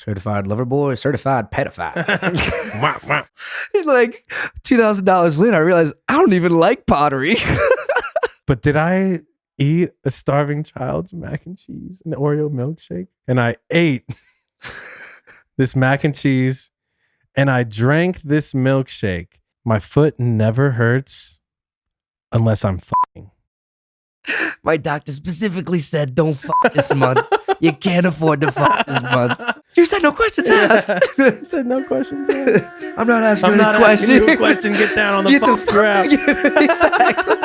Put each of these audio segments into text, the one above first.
certified lover boy, certified pedophile. Wow, wow. It's like $2,000 later, I realized I don't even like pottery. But did I eat a starving child's mac and cheese and Oreo milkshake? And I ate this mac and cheese and I drank this milkshake. My foot never hurts unless I'm fucking. My doctor specifically said, don't fuck this month. You can't afford to fuck this month. You said no questions asked. I said no questions asked. I'm not asking I'm you not a question. asking you a question. Get down on the fuck ground. Exactly.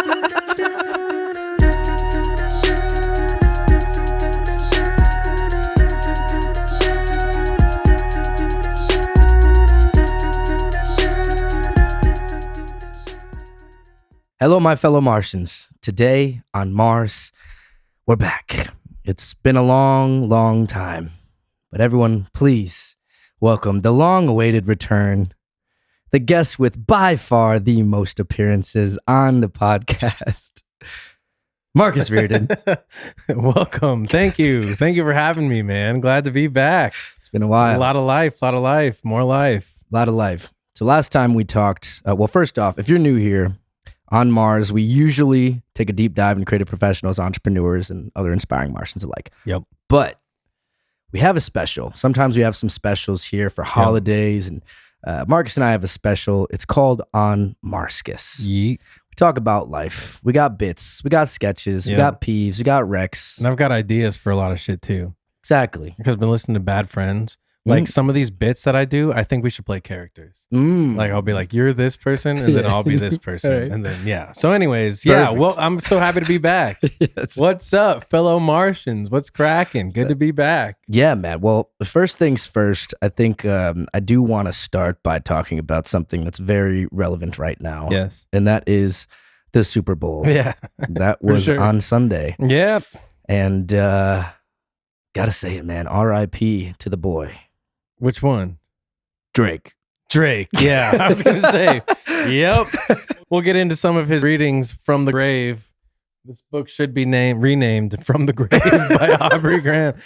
Hello, my fellow Martians. Today on Mars, we're back. It's been a long, long time. But everyone, please welcome the long-awaited return, the guest with by far the most appearances on the podcast, Marcus Reardon. Welcome. Thank you. Thank you for having me, man. Glad to be back. It's been a while. A lot of life, more life. A lot of life. So last time we talked, well, first off, if you're new here, on Mars, we usually take a deep dive into creative professionals, entrepreneurs, and other inspiring Martians alike. Yep. But we have a special. Sometimes we have some specials here for holidays, and Marcus and I have a special. It's called On Marscus. Yeet. We talk about life. We got bits. We got sketches. We got peeves. We got Rex. And I've got ideas for a lot of shit too. Exactly. Because I've been listening to Bad Friends. Like some of these bits that I do, I think we should play characters. Like I'll be like, you're this person, and then I'll be this person. Right. And then, yeah. So anyways, Perfect. well, I'm so happy to be back. Yes. What's up, fellow Martians? What's cracking? Good to be back. Yeah, man. Well, first things first, I think I do want to start by talking about something that's very relevant right now. Yes. And that is the Super Bowl. Yeah. That was sure. on Sunday. Yep. And gotta say it, man. R.I.P. to the boy. Which one? Drake. Yeah, I was going to say. Yep. We'll get into some of his readings from the grave. This book should be renamed From the Grave by Aubrey Graham.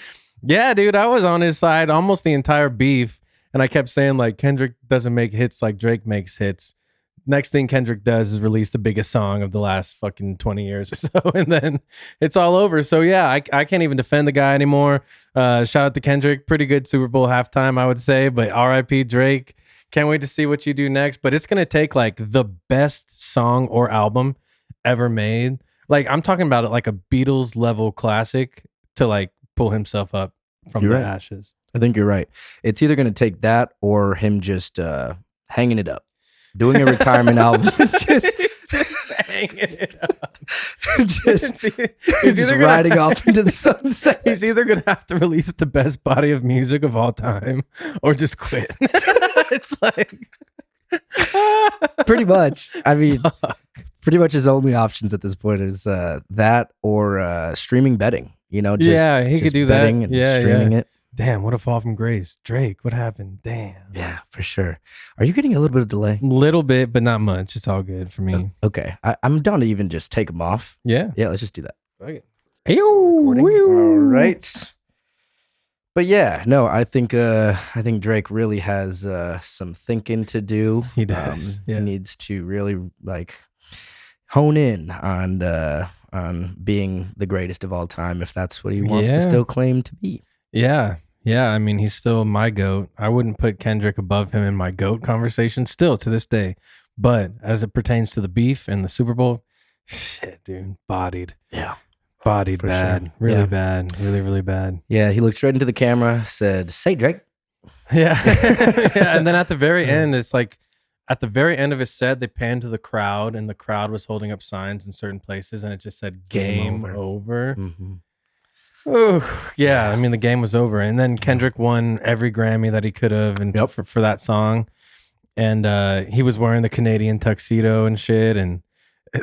Yeah, dude, I was on his side almost the entire beef. And I kept saying, like, Kendrick doesn't make hits like Drake makes hits. Next thing Kendrick does is release the biggest song of the last fucking 20 years or so, and then it's all over. So yeah, I can't even defend the guy anymore. Shout out to Kendrick. Pretty good Super Bowl halftime, I would say, but RIP Drake. Can't wait to see what you do next. But it's going to take like the best song or album ever made. Like I'm talking about it like a Beatles level classic to like pull himself up from the ashes. I think you're right. It's either going to take that or him just hanging it up. Doing a retirement album, just hanging it up, just riding off into the sunset. He's either gonna have to release the best body of music of all time, or just quit. It's like pretty much. I mean, pretty much his only options at this point is that or streaming betting. You know, just he could do that. And streaming it. Damn, what a fall from grace. Drake, what happened? Damn. Yeah, for sure. Are you getting a little bit of delay? Little bit, but not much. It's all good for me. Okay. I'm down to even just take them off. Yeah. Yeah, let's just do that. Okay. All right. But yeah, no, I think Drake really has some thinking to do. He does. He needs to really like hone in on being the greatest of all time if that's what he wants to still claim to be. Yeah. Yeah, I mean, he's still my GOAT. I wouldn't put Kendrick above him in my GOAT conversation still to this day. But as it pertains to the beef and the Super Bowl, shit, dude, bodied. Yeah. Bodied For bad. sure. Really bad. Really, really bad. Yeah, he looked straight into the camera, said, "Say Drake." Yeah. Yeah. And then at the very end, it's like, at the very end of his set, they panned to the crowd, and the crowd was holding up signs in certain places, and it just said, Game over. Mm-hmm. Oh, yeah. I mean, the game was over. And then Kendrick won every Grammy that he could have for that song. And he was wearing the Canadian tuxedo and shit. And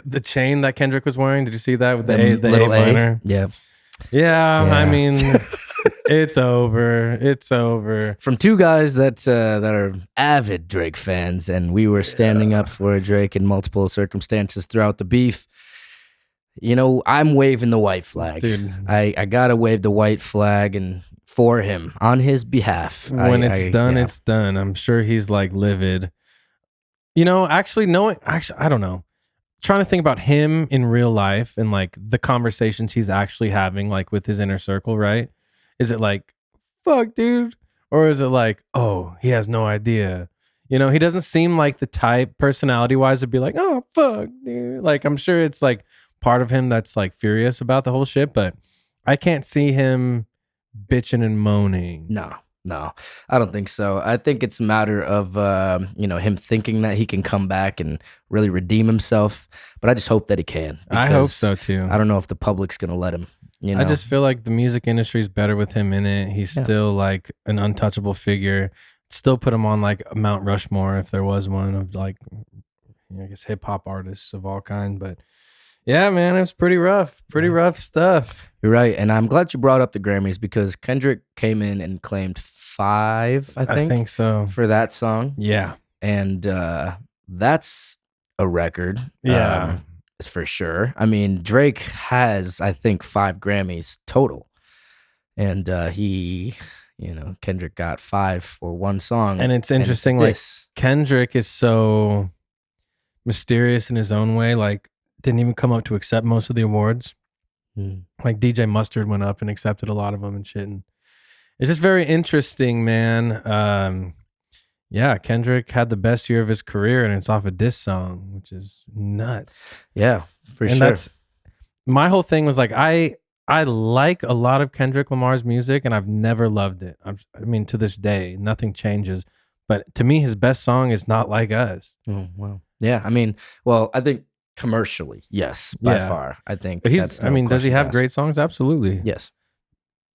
the chain that Kendrick was wearing, did you see that with the A minor? Yeah. Yeah. I mean, it's over. It's over. From two guys that are avid Drake fans, and we were standing up for Drake in multiple circumstances throughout the beef. You know, I'm waving the white flag. Dude. I gotta wave the white flag and for him on his behalf. When it's done, it's done. I'm sure he's like livid. You know, actually, I don't know. Trying to think about him in real life and like the conversations he's actually having, like with his inner circle, right? Is it like, fuck, dude? Or is it like, oh, he has no idea? You know, he doesn't seem like the type, personality wise, to be like, oh, fuck, dude. Like, I'm sure it's like part of him that's like furious about the whole shit, but I can't see him bitching and moaning. No, I don't think so. I think it's a matter of, him thinking that he can come back and really redeem himself. But I just hope that he can. I hope so too. I don't know if the public's going to let him. You know? I just feel like the music industry is better with him in it. He's still like an untouchable figure. Still put him on like Mount Rushmore if there was one of like, I guess hip hop artists of all kind. But yeah, man, it's pretty rough. Pretty rough stuff. You're right. And I'm glad you brought up the Grammys because Kendrick came in and claimed 5, I think so, for that song. Yeah. And that's a record. Yeah. For sure. I mean, Drake has, I think, 5 Grammys total. And Kendrick got 5 for one song. And it's interesting, like Kendrick is so mysterious in his own way. Like, didn't even come up to accept most of the awards. Like DJ Mustard went up and accepted a lot of them and shit. And it's just very interesting, man. Yeah, Kendrick had the best year of his career, and it's off a diss song, which is nuts. Yeah, for sure. That's my whole thing was like, I like a lot of Kendrick Lamar's music, and I've never loved it. I mean, to this day, nothing changes. But to me, his best song is Not Like Us. Oh, wow. Yeah, I mean, well, I think commercially, yes, by far. I think. But does he have great songs? Absolutely. Yes.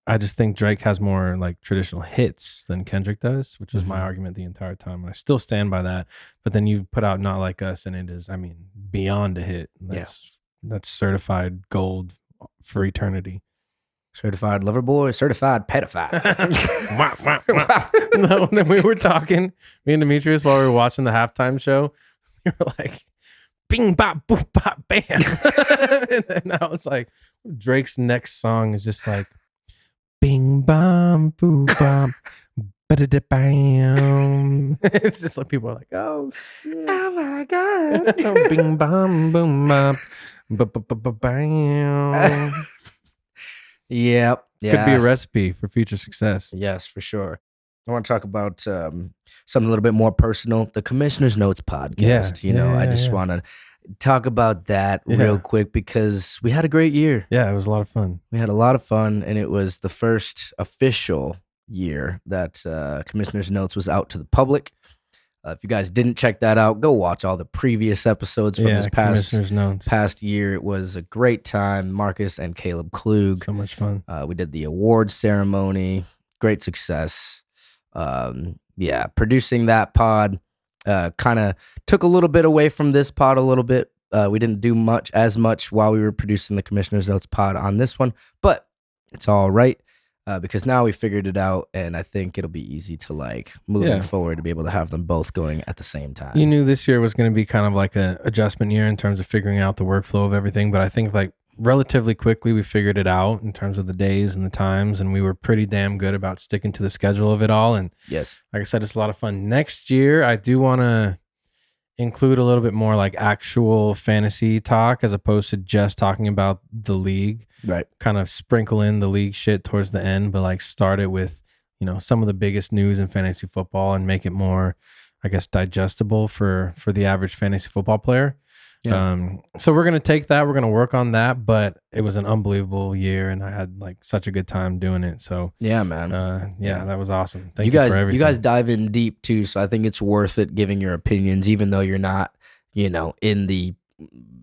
I just think Drake has more like traditional hits than Kendrick does, which is my argument the entire time. And I still stand by that. But then you put out Not Like Us, and it is, I mean, beyond a hit. That's certified gold for eternity. Certified lover boy, certified pedophile. No, then we were talking, me and Demetrius, while we were watching the halftime show. We were like, bing, bop, boop, bop, bam. And then I was like, Drake's next song is just like, bing, bam, boop, bam, ba-da-da-bam. It's just like people are like, oh, shit. Oh my God. Bing, bam, boom, bam, ba-ba-ba-bam. Yep. Yeah. Could be a recipe for future success. Yes, for sure. I want to talk about something a little bit more personal. The Commissioner's Notes podcast. I just want to talk about that real quick because we had a great year. Yeah, it was a lot of fun. We had a lot of fun, and it was the first official year that Commissioner's Notes was out to the public. If you guys didn't check that out, go watch all the previous episodes from this past year. It was a great time. Marcus and Caleb Klug. So much fun. We did the awards ceremony. Great success. Producing that pod kind of took a little bit away from this pod a little bit. We didn't do as much while we were producing the Commissioner's Notes pod on this one, but it's all right. Because now we figured it out, and I think it'll be easy to moving forward to be able to have them both going at the same time. You knew this year was going to be kind of like an adjustment year in terms of figuring out the workflow of everything, but I think relatively quickly we figured it out in terms of the days and the times, and we were pretty damn good about sticking to the schedule of it all. And yes, like I said, it's a lot of fun. Next year, I do want to include a little bit more like actual fantasy talk as opposed to just talking about the league. Right. Kind of sprinkle in the league shit towards the end, but start it with, some of the biggest news in fantasy football and make it more, I guess, digestible for the average fantasy football player. Yeah. So we're going to take that. We're going to work on that, but it was an unbelievable year and I had such a good time doing it. So yeah, man. That was awesome. Thank you for guys. everything. You guys dive in deep too. So I think it's worth it giving your opinions, even though you're not, in the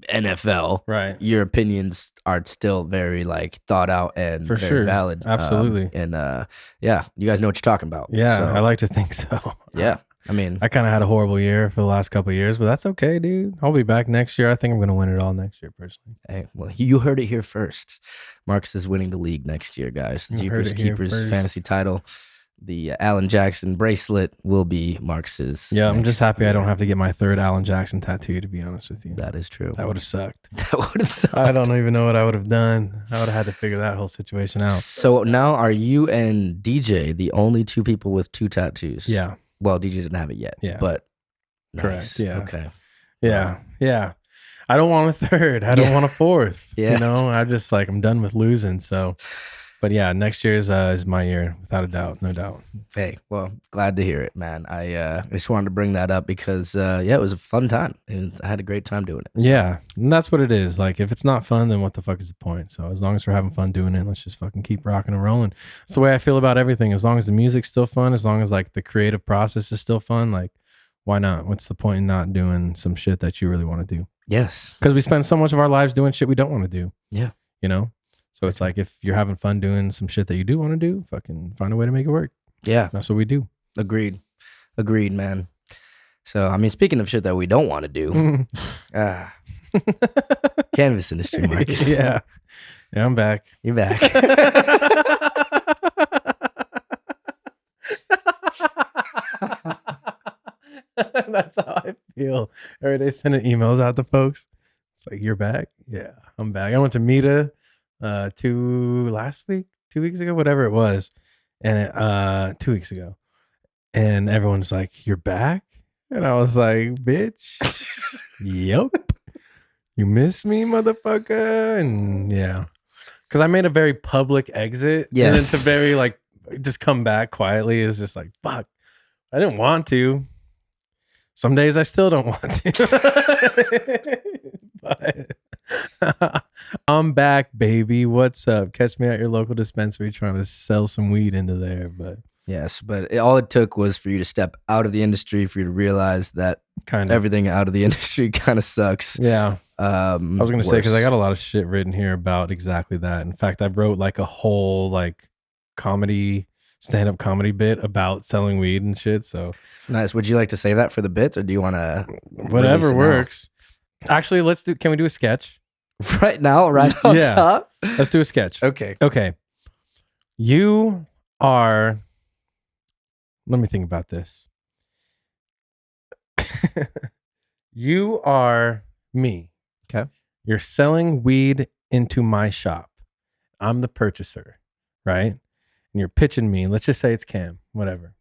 NFL. Right. Your opinions are still very thought out and for very sure. valid. Absolutely. You guys know what you're talking about. Yeah. So, I like to think so. Yeah. I mean, I kind of had a horrible year for the last couple of years, but that's okay, dude. I'll be back next year. I think I'm going to win it all next year, personally. Hey, well, you heard it here first. Marcus is winning the league next year, guys. The Jeepers Keepers fantasy title. the Alan Jackson bracelet will be Marx's. Yeah, I'm just happy I don't year. have to get my third Alan Jackson tattoo, to be honest with you. That is true. That would have sucked. That would have sucked. I don't even know what I would have done. I would have had to figure that whole situation out. So now are you and DJ the only two people with two tattoos? Yeah. Well, DJ doesn't have it yet. Yeah. But Correct. nice. Yeah. Okay. Yeah. Yeah. I don't want a third. I don't want a fourth. Yeah. You know, I just like, I'm done with losing. So, but yeah, next year is my year, without a doubt. No doubt. Hey, well, glad to hear it, man. I just wanted to bring that up because, it was a fun time. And I had a great time doing it. So. Yeah. And that's what it is. Like, if it's not fun, then what the fuck is the point? So as long as we're having fun doing it, let's just fucking keep rocking and rolling. It's the way I feel about everything. As long as the music's still fun, as long as like the creative process is still fun, like, why not? What's the point in not doing some shit that you really want to do? Yes. Because we spend so much of our lives doing shit we don't want to do. Yeah. You know? So it's like, if you're having fun doing some shit that you do want to do, fucking find a way to make it work. Yeah. That's what we do. Agreed, man. So, I mean, speaking of shit that we don't want to do, canvas industry, Marcus. Yeah. Yeah, I'm back. You're back. That's how I feel. Every day sending emails out to folks. It's like, you're back? Yeah, I'm back. I went to Meta 2 weeks ago, whatever it was. And 2 weeks ago. And everyone's like, you're back? And I was like, bitch. Yep. You miss me, motherfucker? And yeah. Because I made a very public exit. Yes. And then to very like, just come back quietly is just like, fuck. I didn't want to. Some days I still don't want to. But I'm back, baby. What's up? Catch me at your local dispensary trying to sell some weed into there. But Yes, but all it took was for you to step out of the industry, for you to realize that kind of everything out of the industry kind of sucks. Yeah. I was going to say, because I worse. got a lot of shit written here about exactly that. In fact, I wrote like a whole like stand-up comedy bit about selling weed and shit. So Nice. Would you like to save that for the bits, or do you want to? whatever works. Actually, can we do a sketch? Right now, right on Yeah. top? Let's do a sketch. Okay. Okay. You are, let me think about this. You are me. Okay. You're selling weed into my shop. I'm the purchaser, right? And you're pitching me. Let's just say it's Cam, whatever.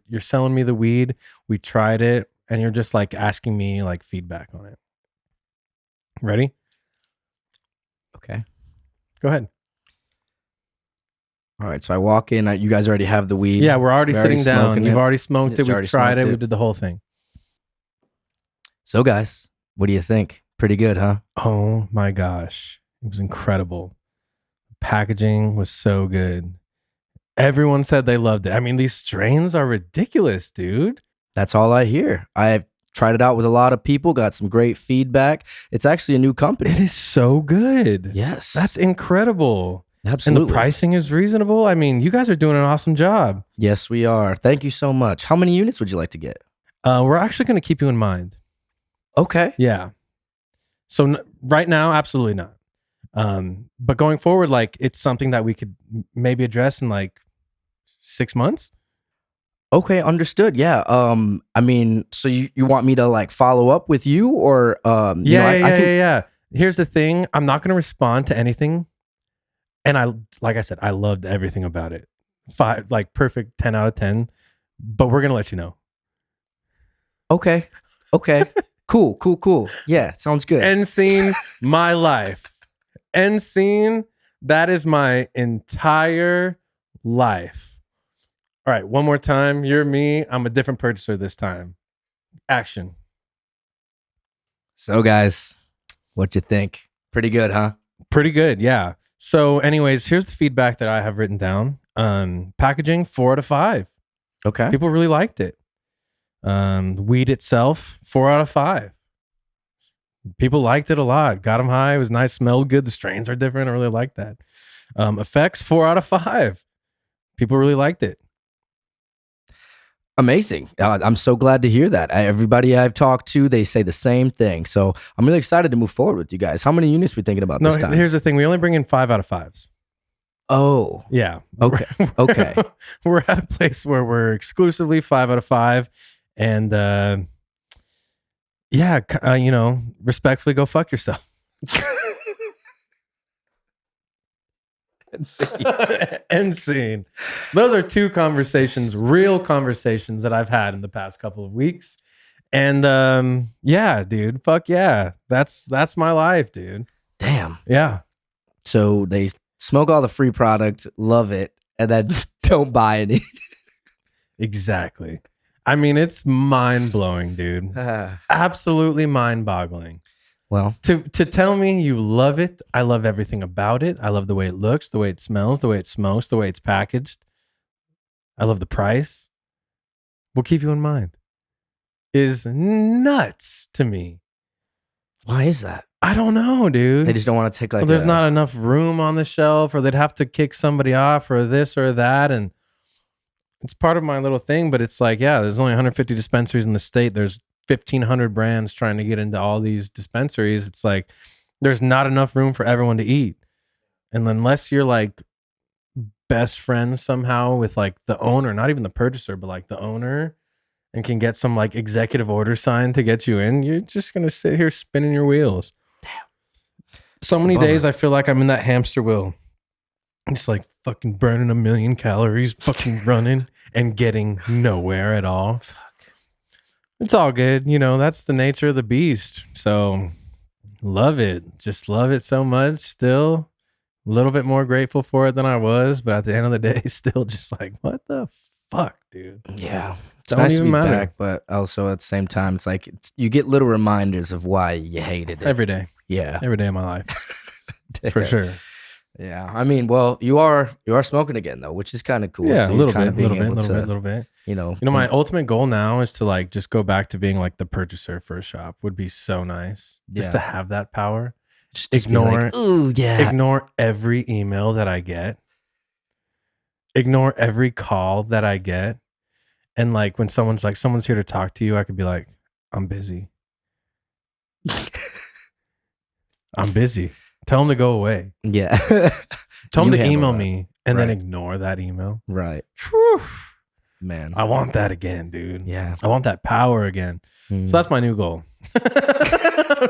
You're selling me the weed. We tried it, and you're just like asking me like feedback on it. Ready? Okay. Go ahead. All right. So I walk in. You guys already have the weed. Yeah, we're already sitting down. smoking You've it. already smoked it. You already We've tried smoked it. We it. did the whole thing. So, guys, what do you think? Pretty good, huh? Oh my gosh. It was incredible. Packaging was so good. Everyone said they loved it. I mean, these strains are ridiculous, dude. That's all I hear. I've tried it out with a lot of people, got some great feedback. It's actually a new company. It is so good. Yes. That's incredible. absolutely. And the pricing is reasonable. I mean, you guys are doing an awesome job. Yes, we are. Thank you so much. How many units would you like to get? We're actually going to keep you in mind. Okay. Yeah. So right now, absolutely not. But going forward, like it's something that we could maybe address in like 6 months. Okay, understood. Yeah. I mean, so you want me to like follow up with you, or Yeah. Here's the thing. I'm not going to respond to anything. And like I said, I loved everything about it. 5, like perfect 10 out of 10, but we're going to let you know. Okay. Cool. Yeah, sounds good. End scene, my life. End scene, that is my entire life. All right, one more time. You're me. I'm a different purchaser this time. Action. So, guys, what you think? Pretty good, huh? Pretty good, yeah. So anyways, here's the feedback that I have written down. Packaging, 4 out of 5. Okay. People really liked it. The weed itself, 4 out of 5. People liked it a lot. Got them high. It was nice. Smelled good. The strains are different. I really like that. Effects, 4 out of 5. People really liked it. Amazing. I'm so glad to hear that. Everybody I've talked to, they say the same thing. So I'm really excited to move forward with you guys. How many units are we thinking about this time? Here's the thing. We only bring in 5 out of 5s. Oh, Yeah. okay. Okay. We're at a place where we're exclusively 5 out of 5. And respectfully go fuck yourself. End scene. Those are two conversations, real conversations that I've had in the past couple of weeks. And yeah, dude, fuck yeah. That's my life, dude. Damn. Yeah. So they smoke all the free product, love it, and then don't buy any. Exactly. I mean, it's mind-blowing, dude. Absolutely mind-boggling. Well, To tell me you love it, I love everything about it. I love the way it looks, the way it smells, the way it smokes, the way it's packaged. I love the price. We'll keep you in mind. Is nuts to me. why is that? I don't know, dude. They just don't want to take like. Well, there's not enough room on the shelf, or they'd have to kick somebody off, or this or that, and it's part of my little thing. But it's like, yeah, there's only 150 dispensaries in the state. There's 1,500 brands trying to get into all these dispensaries. It's like there's not enough room for everyone to eat, and unless you're like best friends somehow with like the owner, not even the purchaser, but like the owner, and can get some like executive order signed to get you in, you're just gonna sit here spinning your wheels. So many days I feel like I'm in that hamster wheel. It's like fucking burning 1 million calories, fucking running and getting nowhere at all. It's all good. You know, that's the nature of the beast. So love it. Just love it so much. Still a little bit more grateful for it than I was. But at the end of the day, still just like, what the fuck, dude? Yeah. It's Don't nice to even be matter. back, but also at the same time, it's like you get little reminders of why you hated it. Every day. Yeah. Every day of my life. For sure. Yeah. I mean, well, you are smoking again though, which is kind of cool. Yeah, So a you're little kinda bit, being little bit, able to, little bit. You know, My ultimate goal now is to like just go back to being like the purchaser for a shop. Would be so nice. Just Yeah. to have that power. just be like, ooh, yeah. Ignore every email that I get. Ignore every call that I get. And like when someone's like, someone's here to talk to you, I could be like, I'm busy. I'm busy. Tell them to go away. Yeah. Tell them You to handle email that. me and then Right. ignore that email. Right. Whew. Man. I want that again, dude. Yeah. I want that power again. Mm. So that's my new goal.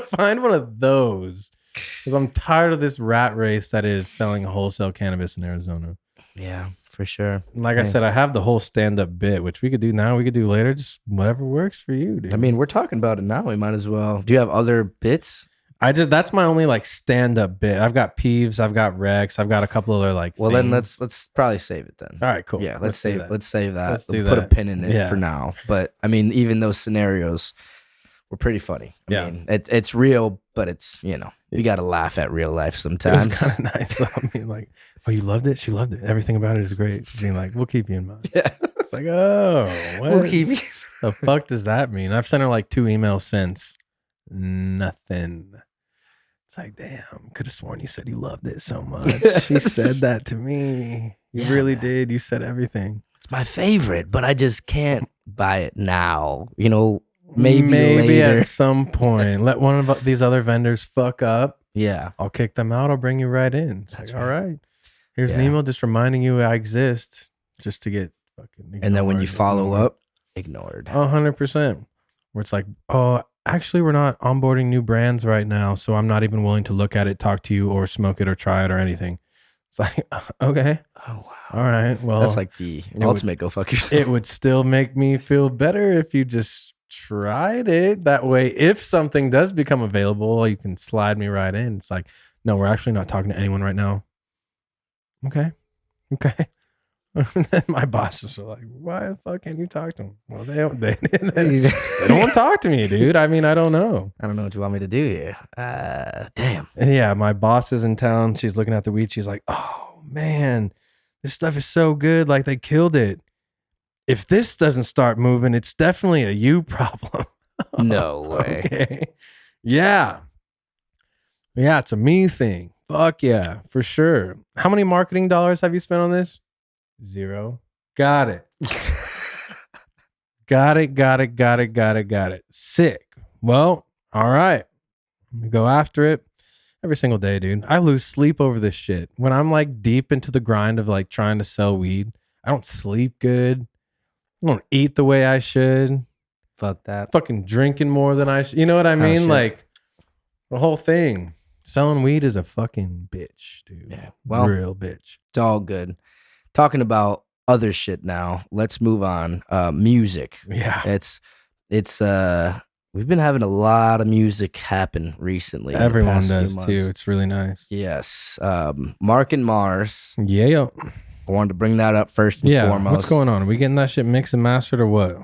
Find one of those. Because I'm tired of this rat race that is selling wholesale cannabis in Arizona. Yeah, for sure. Like I said, I have the whole stand-up bit, which we could do now, we could do later. Just whatever works for you, dude. I mean, we're talking about it now. We might as well. Do you have other bits? That's my only like stand-up bit. I've got Peeves, I've got Rex, I've got a couple other like Well, things. then let's probably save it then. All right, cool. Yeah, Let's do that. let's save that. Let's do Put a that. pin in it Yeah. for now. But I mean, even those scenarios were pretty funny. I Yeah. mean, it's real, but it's, you got to laugh at real life It was sometimes. kind of nice. Though. I mean, like, oh, you loved it? She loved it. Everything about it is great. Being like, we'll keep you in mind. Yeah. It's like, oh, what We'll keep you. the fuck does that mean? I've sent her like 2 emails since. Nothing. It's like, damn, could have sworn you said you loved it so much. She said that to me. You Yeah, really man. did. You said everything. It's my favorite, but I just can't buy it now. Maybe later. at some point. Let one of these other vendors fuck up. Yeah. I'll kick them out. I'll bring you right in. It's That's like, all right. right. Here's an Yeah. email just reminding you I exist, just to get fucking. And then when ignored you at the follow moment. up, ignored. 100%. Where it's like, oh, actually, we're not onboarding new brands right now, so I'm not even willing to look at it, talk to you, or smoke it, or try it, or anything. It's like, okay, Oh, wow. all right. Well, That's like the would- ultimate go fuck yourself. it would still make me feel better if you just tried it. That way, if something does become available, you can slide me right in. It's like, no, we're actually not talking to anyone right now. Okay. My bosses are like, why the fuck can't you talk to them? Well, they don't want to talk to me, dude. I mean, I don't know. I don't know what you want me to do here. Damn. Yeah, my boss is in town. She's looking at the weed. She's like, oh, man, this stuff is so good. Like, they killed it. If this doesn't start moving, it's definitely a you problem. No way. Okay. Yeah. Yeah, it's a me thing. Fuck yeah, for sure. How many marketing dollars have you spent on this? 0. Got it. Got it. Sick. Well, all right. Let me go after it. Every single day, dude. I lose sleep over this shit. When I'm like deep into the grind of like trying to sell weed, I don't sleep good. I don't eat the way I should. Fuck that. Fucking drinking more than I should. You know what I mean? shit. Like the whole thing. Selling weed is a fucking bitch, dude. Yeah. Well, real bitch. It's all good. Talking about other shit now. Let's move on. Music. Yeah. It's we've been having a lot of music happen recently. Everyone does too. It's really nice. Yes. Marc&Mars. Yeah. I wanted to bring that up first and foremost. What's going on? Are we getting that shit mixed and mastered or what?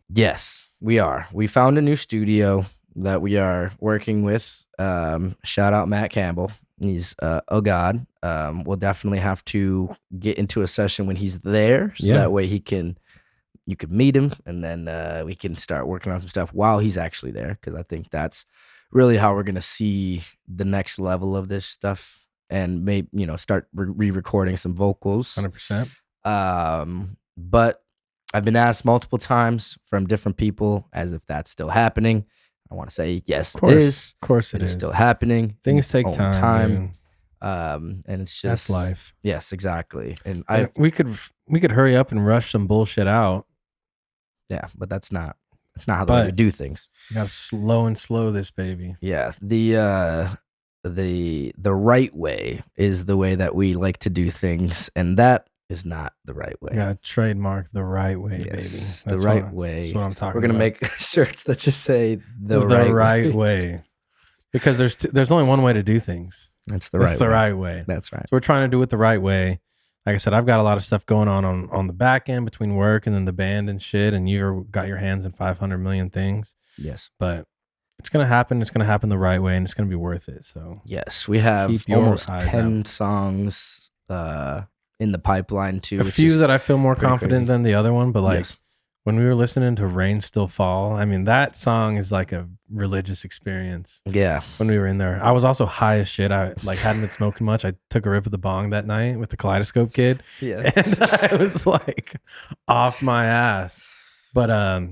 Yes, we are. We found a new studio that we are working with. Shout out Matt Campbell. He's a god. We'll definitely have to get into a session when he's there, so that way you could meet him, and then we can start working on some stuff while he's actually there, because I think that's really how we're gonna see the next level of this stuff, and maybe start re-recording some vocals. 100%. But I've been asked multiple times from different people as if that's still happening. I want to say yes, it is. Of course, it is still happening. Things take time. And it's just that's life. Yes, exactly. And we could hurry up and rush some bullshit out. Yeah, but that's not how the way we do things. You gotta slow this baby. Yeah, the right way is the way that we like to do things, and that is not the right way. Yeah, trademark the right way, baby. That's the right way. That's what I'm talking We're gonna about. make shirts that just say the right way. Because there's only one way to do things. That's the right way. That's right. So we're trying to do it the right way. Like I said, I've got a lot of stuff going on the back end between work and then the band and shit, and you've got your hands in 500 million things. Yes. But it's going to happen. It's going to happen the right way, and it's going to be worth it. So yes, we have almost 10 songs in the pipeline too. A few that I feel more confident than the other one, but like when we were listening to Rain Still Fall, I mean, that song is like a religious experience. Yeah. When we were in there, I was also high as shit. I like hadn't been smoking much. I took a rip of the bong that night with the Kaleidoscope Kid. Yeah. And I was like off my ass. But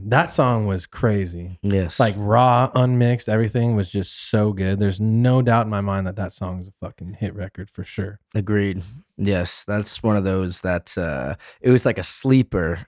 that song was crazy. Yes. Like raw, unmixed, everything was just so good. There's no doubt in my mind that song is a fucking hit record for sure. Agreed. Yes, that's one of those that it was like a sleeper.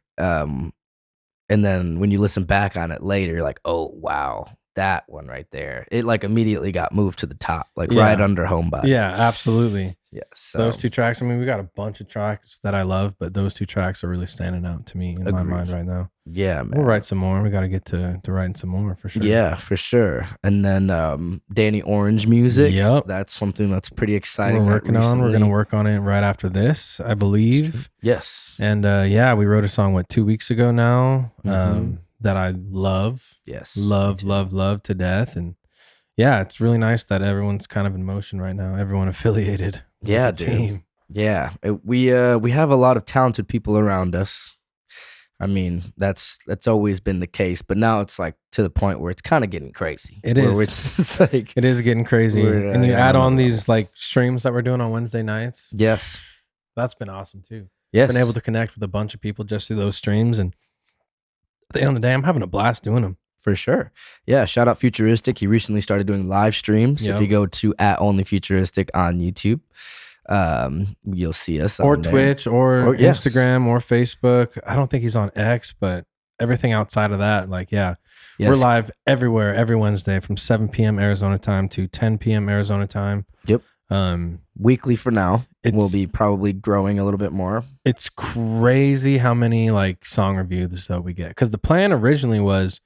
And then when you listen back on it later, you're like, oh, wow, that one right there. It like immediately got moved to the top, like right under Homebody. Yeah, absolutely. Yes. So. Those two tracks, I mean, we got a bunch of tracks that I love, but those two tracks are really standing out to me in my mind right now. Yeah, man. We'll write some more. We got to get to writing some more for sure. Yeah, for sure. And then Danny Orange music. Yep. That's something that's pretty exciting. We're working on. We're going to work on it right after this, I believe. Yes. And we wrote a song, 2 weeks ago now, that I love. Yes. Love to death. And yeah, it's really nice that everyone's kind of in motion right now. Everyone affiliated. Yeah, with the team. Yeah. We have a lot of talented people around us. I mean, that's always been the case, but now it's like to the point where it's kind of getting crazy. It is. It's like, it is getting crazy. And you add on these like streams that we're doing on Wednesday nights. Yes. That's been awesome too. Yes. Been able to connect with a bunch of people just through those streams. And at the end of the day, I'm having a blast doing them. For sure. Yeah. Shout out Futuristic. He recently started doing live streams. If you go to @onlyfuturistic on YouTube, you'll see us or on Twitch or Instagram or Facebook. I don't think he's on X, but everything outside of that, we're live everywhere every Wednesday from 7 p.m. Arizona time to 10 p.m. Arizona time. Yep. Weekly for now. We'll be probably growing a little bit more. It's crazy how many like song reviews that we get, because the plan originally was,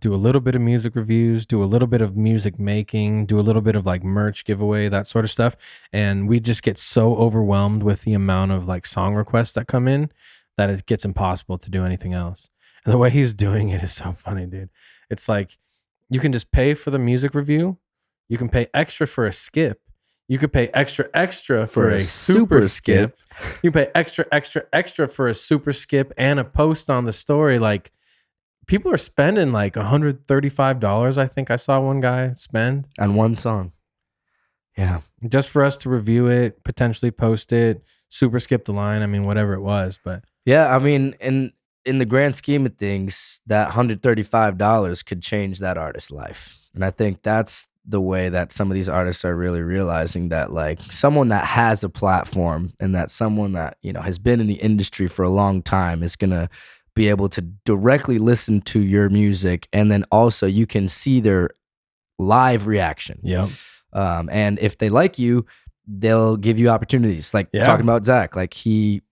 do a little bit of music reviews, do a little bit of music making, do a little bit of like merch giveaway, that sort of stuff. And we just get so overwhelmed with the amount of like song requests that come in that it gets impossible to do anything else. And the way he's doing it is so funny, dude. It's like you can just pay for the music review. You can pay extra for a skip. You could pay extra for a super skip. You pay extra for a super skip and a post on the story. Like, people are spending like $135. I think I saw one guy spend on one song. Yeah. Just for us to review it, potentially post it, super skip the line. I mean, whatever it was, but yeah, I mean, in the grand scheme of things, that $135 could change that artist's life. And I think that's the way that some of these artists are really realizing that like someone that has a platform and that someone that, you know, has been in the industry for a long time is going to be able to directly listen to your music, and then also you can see their live reaction. Yep. And if they like you, they'll give you opportunities. Like talking about Zach, like he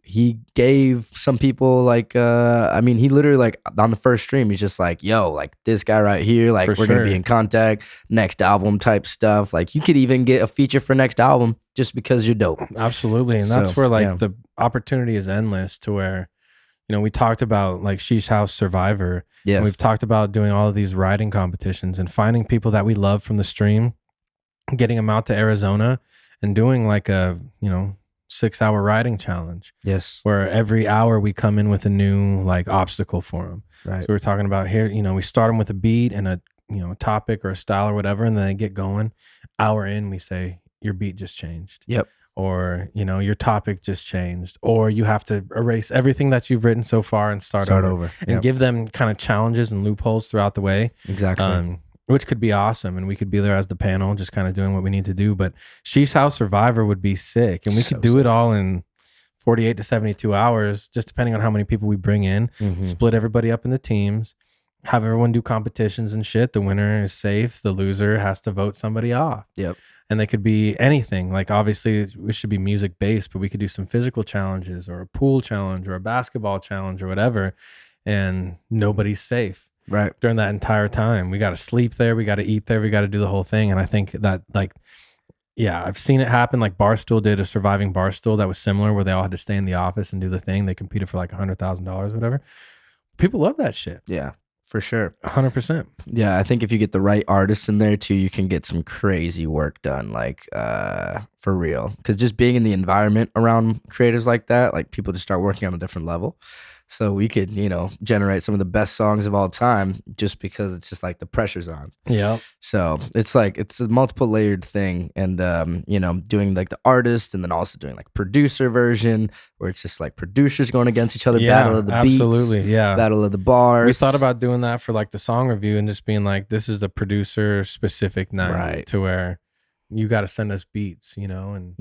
gave some people like I mean, he literally like on the first stream, he's just like, yo, like this guy right here, like we're gonna be in contact, next album type stuff. Like you could even get a feature for next album just because you're dope. Absolutely. And that's where like the opportunity is endless, to where, you know, we talked about like Sheesh House Survivor. Yeah. And we've talked about doing all of these writing competitions and finding people that we love from the stream, getting them out to Arizona and doing like a, you know, 6-hour writing challenge. Yes. Where every hour we come in with a new like obstacle for them. Right. So we're talking about here, you know, we start them with a beat and a, you know, a topic or a style or whatever, and then they get going. Hour in, we say, your beat just changed. Yep. Or, you know, your topic just changed, or you have to erase everything that you've written so far and start over. And give them kind of challenges and loopholes throughout the way. Exactly. Which could be awesome, and we could be there as the panel, just kind of doing what we need to do. But Sheesh House Survivor would be sick, and we could do it all in 48 to 72 hours, just depending on how many people we bring in. Split everybody up into teams, have everyone do competitions and shit. The winner is safe. The loser has to vote somebody off. Yep. And they could be anything. Like obviously, we should be music based, but we could do some physical challenges, or a pool challenge, or a basketball challenge, or whatever. And nobody's safe. Right. During that entire time, we got to sleep there, we got to eat there, we got to do the whole thing. And I think that, like, yeah, I've seen it happen. Like Barstool did a surviving Barstool that was similar, where they all had to stay in the office and do the thing. They competed for like $100,000, whatever. People love that shit. Yeah, for sure. 100%. Yeah, I think if you get the right artists in there too, you can get some crazy work done, like for real. Because just being in the environment around creators like that, like people just start working on a different level. So we could, you know, generate some of the best songs of all time just because it's just like the pressure's on. Yeah. So it's like, it's a multiple layered thing. And, you know, doing like the artist and then also doing like producer version where it's just like producers going against each other, battle of the absolutely, beats, battle of the bars. We thought about doing that for like the song review and just being like, this is the producer specific night, to where you got to send us beats, you know, and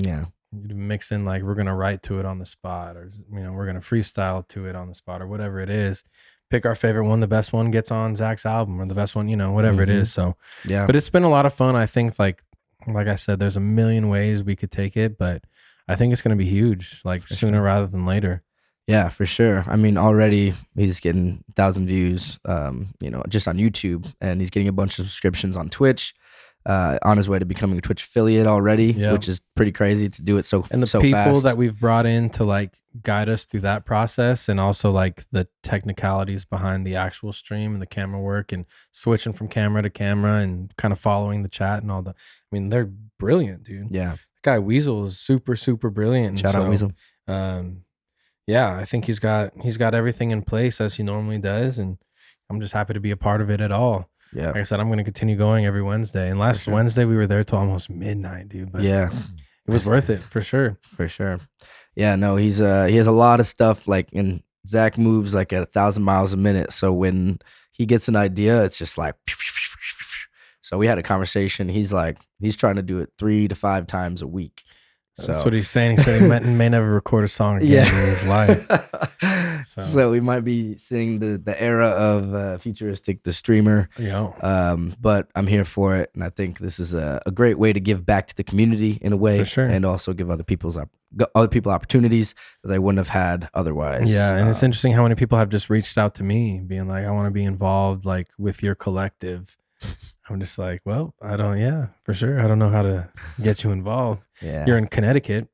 mix in like we're gonna write to it on the spot, or you know, we're gonna freestyle to it on the spot, or whatever it is. Pick our favorite one. The best one gets on Zach's album, or the best one, you know, whatever it is. So but it's been a lot of fun. I think like I said, there's a million ways we could take it, but I think it's gonna be huge, like sooner rather than later. Yeah, for sure. I mean, already he's getting 1,000 views, you know, just on YouTube, and he's getting a bunch of subscriptions on Twitch. On his way to becoming a Twitch affiliate already, which is pretty crazy to do it so fast. And the people that we've brought in to like guide us through that process, and also like the technicalities behind the actual stream and the camera work and switching from camera to camera and kind of following the chat and all the, I mean, they're brilliant, dude. Yeah. That guy Weasel is super, super brilliant. Shout out Weasel. Yeah, I think he's got everything in place as he normally does, and I'm just happy to be a part of it at all. Yeah. Like I said, I'm going to continue going every Wednesday. And last Wednesday, we were there till almost midnight, dude. But it was worth it for sure. For sure. Yeah, no, he has a lot of stuff, like, and Zach moves like at 1,000 miles a minute. So when he gets an idea, it's just like, so we had a conversation. He's like, he's trying to do it 3 to 5 times a week. That's what he's saying. He said he may never record a song again in his life. So we might be seeing the era of Futuristic, the streamer. Yeah. But I'm here for it, and I think this is a great way to give back to the community in a way, and also give other people opportunities that they wouldn't have had otherwise. Yeah, and it's interesting how many people have just reached out to me, being like, "I want to be involved, like with your collective." I'm just like, well, for sure. I don't know how to get you involved. Yeah. You're in Connecticut.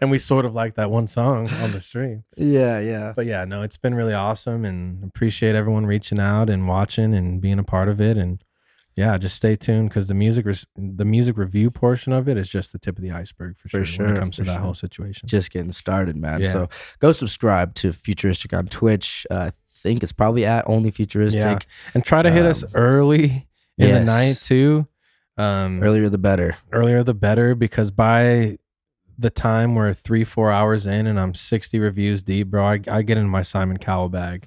And we sort of like that one song on the stream. Yeah. But yeah, no, it's been really awesome, and appreciate everyone reaching out and watching and being a part of it. And yeah, just stay tuned, because the music review portion of it is just the tip of the iceberg for sure when it comes to that whole situation. Just getting started, man. Yeah. So go subscribe to Futuristic on Twitch. I think it's probably at Only Futuristic. And try to hit us early in the night too. Earlier the better, because by the time we're 3-4 hours in and I'm 60 reviews deep, bro, I get into my Simon Cowell bag.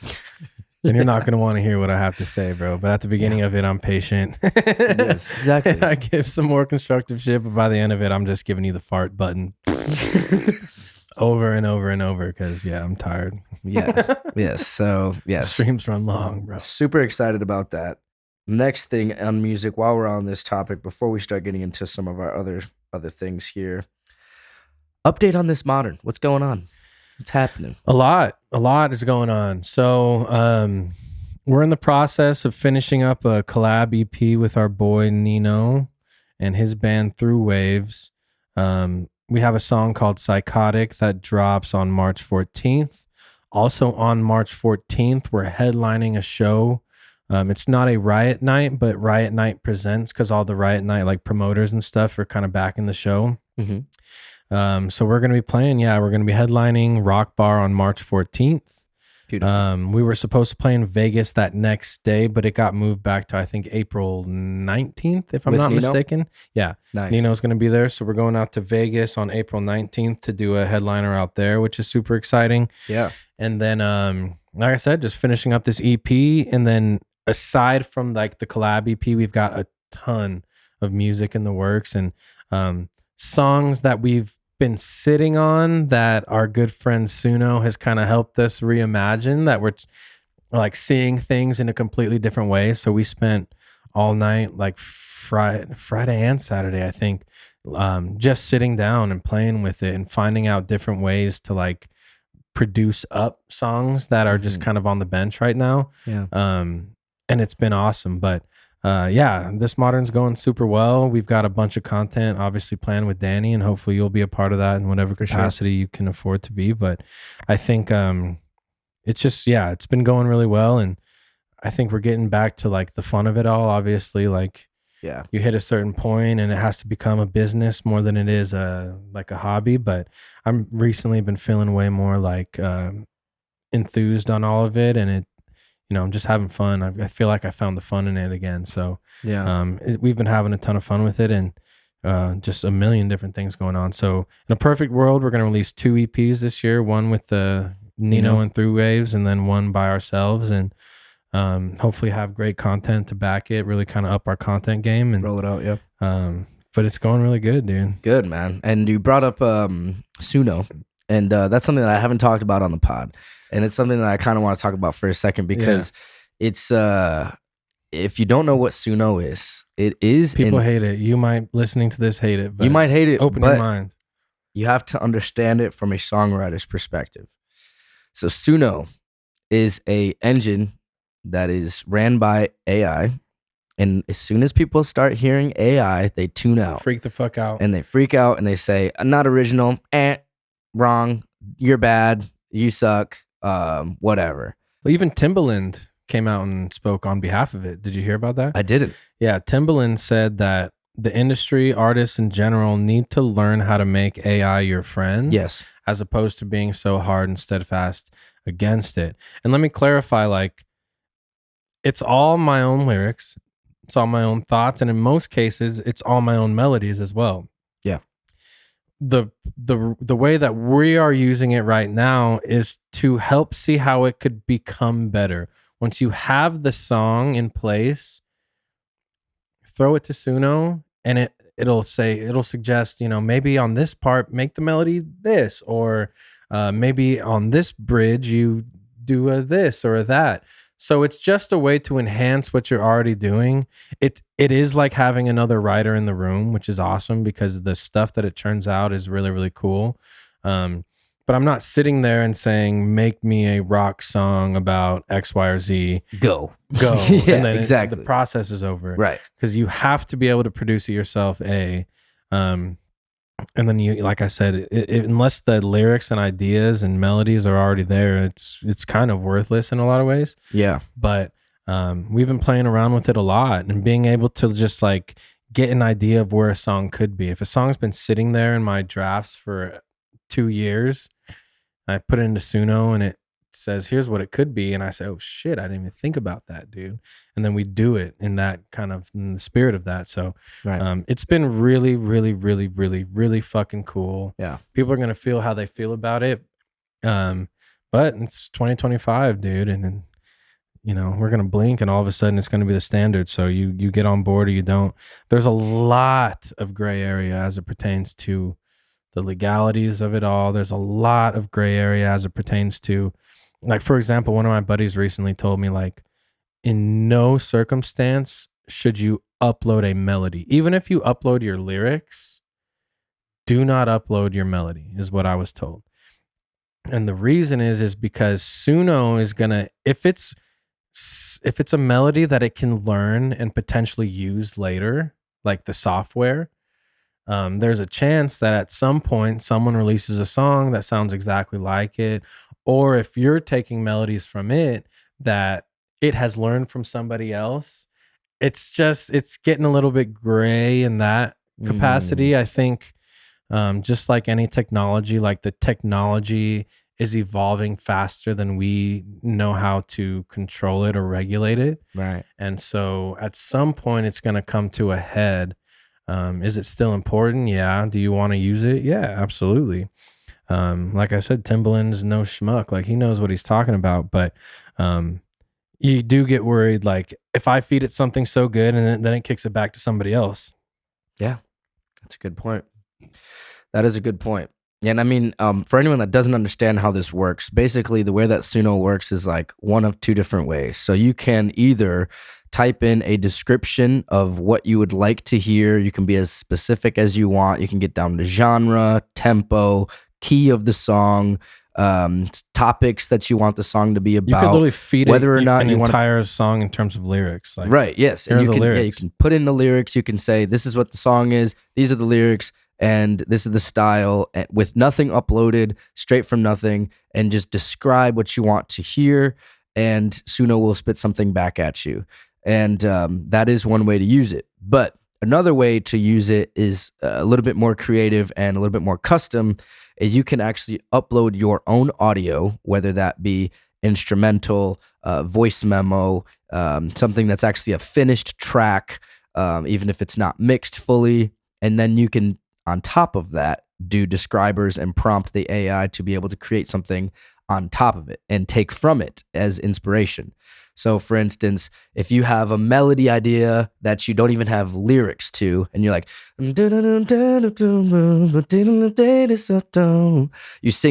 then you're not going to want to hear what I have to say, bro. But at the beginning of it, I'm patient. Yes, exactly. And I give some more constructive shit, but by the end of it, I'm just giving you the fart button over and over and over because, yeah, I'm tired. Yeah. Yes. So, yes. Streams run long, bro. Super excited about that. Next thing on music, while we're on this topic, before we start getting into some of our other things here, update on This Modern. What's going on? What's happening? A lot is going on. So we're in the process of finishing up a collab EP with our boy Nino and his band Through Waves. We have a song called Psychotic that drops on March 14th. Also on March 14th, we're headlining a show. It's not a Riot Night, but Riot Night presents, because all the Riot Night like promoters and stuff are kind of back in the show. Mm-hmm. So we're going to be playing. Yeah, we're going to be headlining Rock Bar on March 14th. Beautiful. We were supposed to play in Vegas that next day, but it got moved back to, I think, April 19th, if I'm With not Nino? mistaken. Yeah. Nice. Nino's going to be there. So we're going out to Vegas on April 19th to do a headliner out there, which is super exciting. Yeah. And then, like I said, just finishing up this EP. And then aside from like the collab EP, we've got a ton of music in the works and songs that we've been sitting on that our good friend Suno has kind of helped us reimagine, that we're like seeing things in a completely different way. So we spent all night, like Friday and Saturday, I think, just sitting down and playing with it and finding out different ways to like produce up songs that are just kind of on the bench right now. Yeah. And it's been awesome. But yeah, This Modern's going super well. We've got a bunch of content obviously planned with Danny, and hopefully you'll be a part of that in whatever capacity you can afford to be. But I think it's just, yeah, it's been going really well. And I think we're getting back to like the fun of it all. Obviously, like, Yeah. you hit a certain point and it has to become a business more than it is like a hobby. But I'm recently been feeling way more like enthused on all of it, and it, you know, I'm just having fun. I feel like I found the fun in it again. So Yeah. we've been having a ton of fun with it, and just a million different things going on. So in a perfect world, we're going to release 2 EPs this year, one with the Nino and Through Waves, and then one by ourselves, and hopefully have great content to back it, really kind of up our content game and Roll it out. Yep. but it's going really good, dude. Good, man. And you brought up Suno, and that's something that I haven't talked about on the pod, and it's something that I kind of want to talk about for a second, because it's if you don't know what Suno is, it is People hate it. You might, listening to this, hate it, but you might hate it, open but your mind. you have to understand it from a songwriter's perspective. So Suno is a engine that is ran by AI, and as soon as people start hearing AI, they tune out. Freak the fuck out. And they freak out and they say, not original, wrong, you're bad, you suck, whatever. Well, even Timbaland came out and spoke on behalf of it. Did you hear about that? I didn't. Yeah, Timbaland said that the industry, artists in general, need to learn how to make AI your friend. Yes. As opposed to being so hard and steadfast against it. And let me clarify, like, it's all my own lyrics, it's all my own thoughts, and in most cases, it's all my own melodies as well. Yeah. The way that we are using it right now is to help see how it could become better. Once you have the song in place, throw it to Suno, and it'll suggest, you know, maybe on this part make the melody this, or maybe on this bridge you do a this or a that. So it's just a way to enhance what you're already doing. It is like having another writer in the room, which is awesome because the stuff that it churns out is really, really cool. But I'm not sitting there and saying, make me a rock song about X, Y, or Z. Go. Yeah, and then exactly. The process is over. Right. Because you have to be able to produce it yourself, and then you, like I said, unless the lyrics and ideas and melodies are already there, it's kind of worthless in a lot of ways. Yeah. But we've been playing around with it a lot and being able to just like get an idea of where a song could be. If a song's been sitting there in my drafts for 2 years, I put it into Suno and it says, here's what it could be. And I say, oh shit, I didn't even think about that, dude. And then we do it in that kind of, in the spirit of that. So Right. it's been really, really, really, really, really fucking cool. Yeah. People are going to feel how they feel about it. But it's 2025, dude. And we're going to blink and all of a sudden it's going to be the standard. So you get on board or you don't. There's a lot of gray area as it pertains to the legalities of it all. There's a lot of gray area as it pertains to, like, for example, one of my buddies recently told me, like, in no circumstance should you upload a melody. Even if you upload your lyrics, do not upload your melody, is what I was told. And the reason is because Suno is gonna, if it's a melody that it can learn and potentially use later, like the software, there's a chance that at some point someone releases a song that sounds exactly like it, or if you're taking melodies from it that it has learned from somebody else, it's getting a little bit gray in that capacity. I think just like any technology, like the technology is evolving faster than we know how to control it or regulate it. Right. And so at some point it's going to come to a head. Is it still important? Yeah. Do you want to use it? Yeah, absolutely. Like I said, Timbaland's no schmuck. Like, he knows what he's talking about, but you do get worried, like, if I feed it something so good and then it kicks it back to somebody else. Yeah, that's a good point. That is a good point. Yeah, and I mean, for anyone that doesn't understand how this works, basically the way that Suno works is like one of two different ways. So you can either type in a description of what you would like to hear. You can be as specific as you want. You can get down to genre, tempo, key of the song, topics that you want the song to be about. You could literally feed whether or not an you entire song in terms of lyrics. Like, right, yes. And you can put in the lyrics. You can say, this is what the song is. These are the lyrics. And this is the style, with nothing uploaded, straight from nothing, and just describe what you want to hear. And Suno will spit something back at you. And that is one way to use it. But another way to use it is a little bit more creative and a little bit more custom, is you can actually upload your own audio, whether that be instrumental, voice memo, something that's actually a finished track, even if it's not mixed fully. And then you can, on top of that, do describers and prompt the AI to be able to create something on top of it and take from it as inspiration. So for instance, if you have a melody idea that you don't even have lyrics to, and you're like, you sing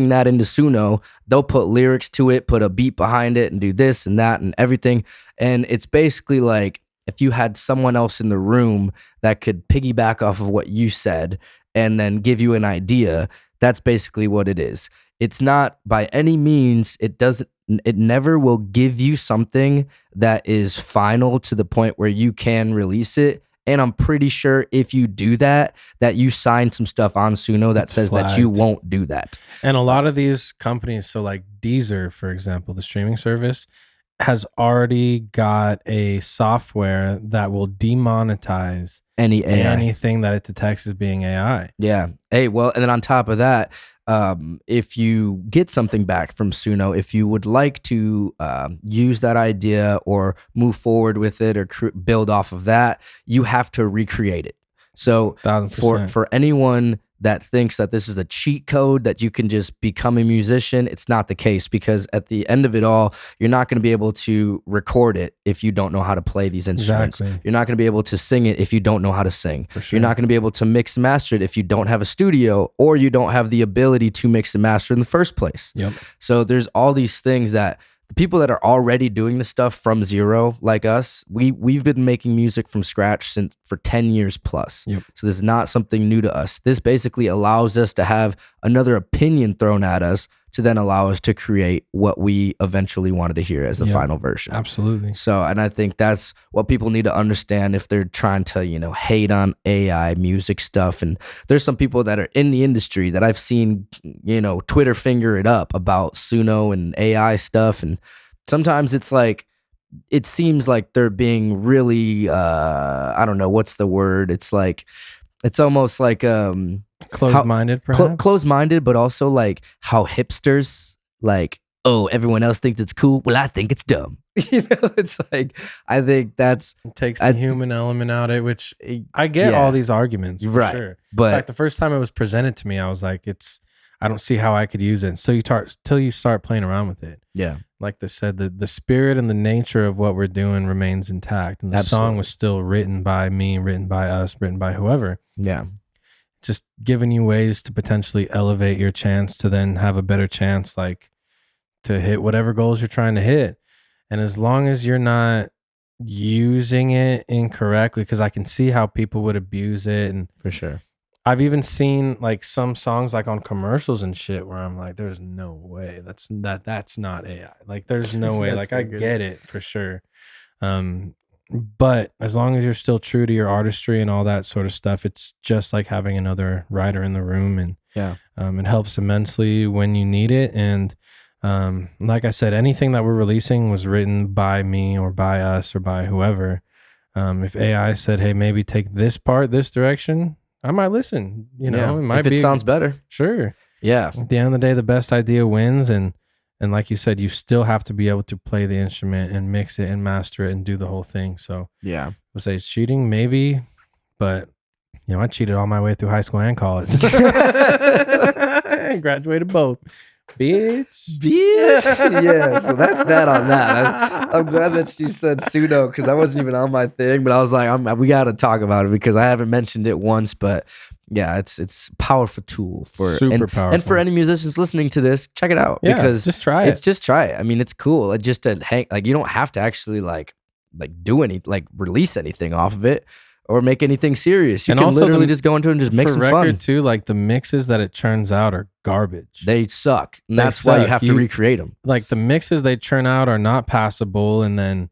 that into Suno, they'll put lyrics to it, put a beat behind it, and do this and that and everything. And it's basically like if you had someone else in the room that could piggyback off of what you said and then give you an idea. That's basically what it is. It's not by any means, it never will give you something that is final to the point where you can release it. And I'm pretty sure if you do that you sign some stuff on Suno that says flagged. That you won't do that. And a lot of these companies, so like Deezer, for example, the streaming service, has already got a software that will demonetize anything that it detects as being AI. Yeah. Hey, well, and then on top of that, if you get something back from Suno, if you would like to use that idea or move forward with it or build off of that, you have to recreate it. So 1,000%. for anyone that thinks that this is a cheat code that you can just become a musician, it's not the case, because at the end of it all, you're not going to be able to record it if you don't know how to play these instruments. Exactly. You're not going to be able to sing it if you don't know how to sing. For sure. You're not going to be able to mix and master it if you don't have a studio or you don't have the ability to mix and master in the first place. Yep. So there's all these things that the people that are already doing this stuff from zero, like us, we've been making music from scratch for 10 years plus. Yep. So this is not something new to us. This basically allows us to have another opinion thrown at us to then allow us to create what we eventually wanted to hear as the final version. Absolutely. So, and I think that's what people need to understand if they're trying to, hate on AI music stuff. And there's some people that are in the industry that I've seen, Twitter finger it up about Suno and AI stuff. And sometimes it's like, it seems like they're being really, I don't know, what's the word? It's like, it's almost like, closed-minded, perhaps? Closed-minded, but also like how hipsters, like, oh, everyone else thinks it's cool. Well, I think it's dumb. It's like, I think it takes the human element out of it, which I get all these arguments, for right. sure. But like the first time it was presented to me, I was like, I don't see how I could use it. So till you start playing around with it. Yeah. like they said, the spirit and the nature of what we're doing remains intact. And the song was still written by me, written by us, written by whoever. Yeah. Just giving you ways to potentially elevate your chance to then have a better chance, like to hit whatever goals you're trying to hit. And as long as you're not using it incorrectly, because I can see how people would abuse it. And for sure. I've even seen like some songs like on commercials and shit where I'm like, there's no way that's not AI. Like there's no way. Like I get it for sure. But as long as you're still true to your artistry and all that sort of stuff, it's just like having another writer in the room, and it helps immensely when you need it. And like I said, anything that we're releasing was written by me or by us or by whoever. If AI said, hey, maybe take this part this direction, I might listen. You know, it might if it sounds better. Sure. Yeah. At the end of the day, the best idea wins. And like you said, you still have to be able to play the instrument and mix it and master it and do the whole thing. So yeah, we'll say it's cheating, maybe, but you know, I cheated all my way through high school and college. I graduated both. Bitch. Yeah, so that's that on that. I'm glad that you said Suno, because that wasn't even on my thing, but I was like, we got to talk about it because I haven't mentioned it once. But yeah, it's a powerful tool for super powerful. And for any musicians listening to this, check it out. Yeah, because just try it. Just try it. I mean, it's cool. It just to hang, like you don't have to actually like do any, like release anything off of it or make anything serious. You can literally just go into it and just make some fun too. Like the mixes that it churns out are garbage. They suck, and that's why you have to recreate them. Like the mixes they churn out are not passable, and then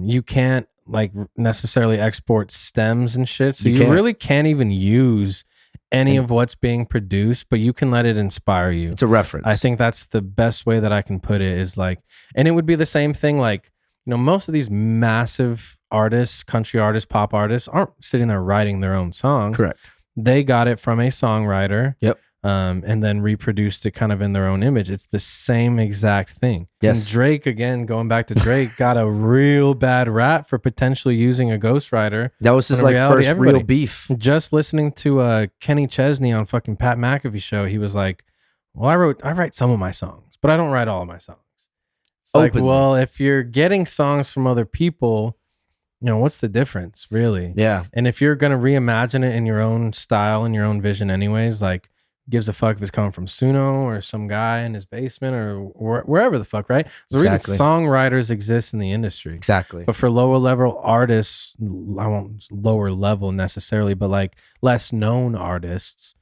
you can't like necessarily export stems and shit. So you really can't even use any of what's being produced, but you can let it inspire you. It's a reference. I think that's the best way that I can put it, is like, and it would be the same thing. Like, you know, most of these massive artists, country artists, pop artists aren't sitting there writing their own songs. Correct. They got it from a songwriter. Yep. And then reproduced it kind of in their own image. It's the same exact thing. Yes. And Drake, again, going back to Drake, got a real bad rap for potentially using a ghostwriter. That was his like first real beef. Just listening to Kenny Chesney on fucking Pat McAfee show, he was like, well, I write some of my songs, but I don't write all of my songs. It's like, well, if you're getting songs from other people, you know, what's the difference, really? Yeah. And if you're going to reimagine it in your own style and your own vision anyways, like, gives a fuck if it's coming from Suno or some guy in his basement or wherever the fuck, right? There's a reason songwriters exist in the industry. Exactly. But for lower level artists, I won't lower level necessarily, but like less known artists,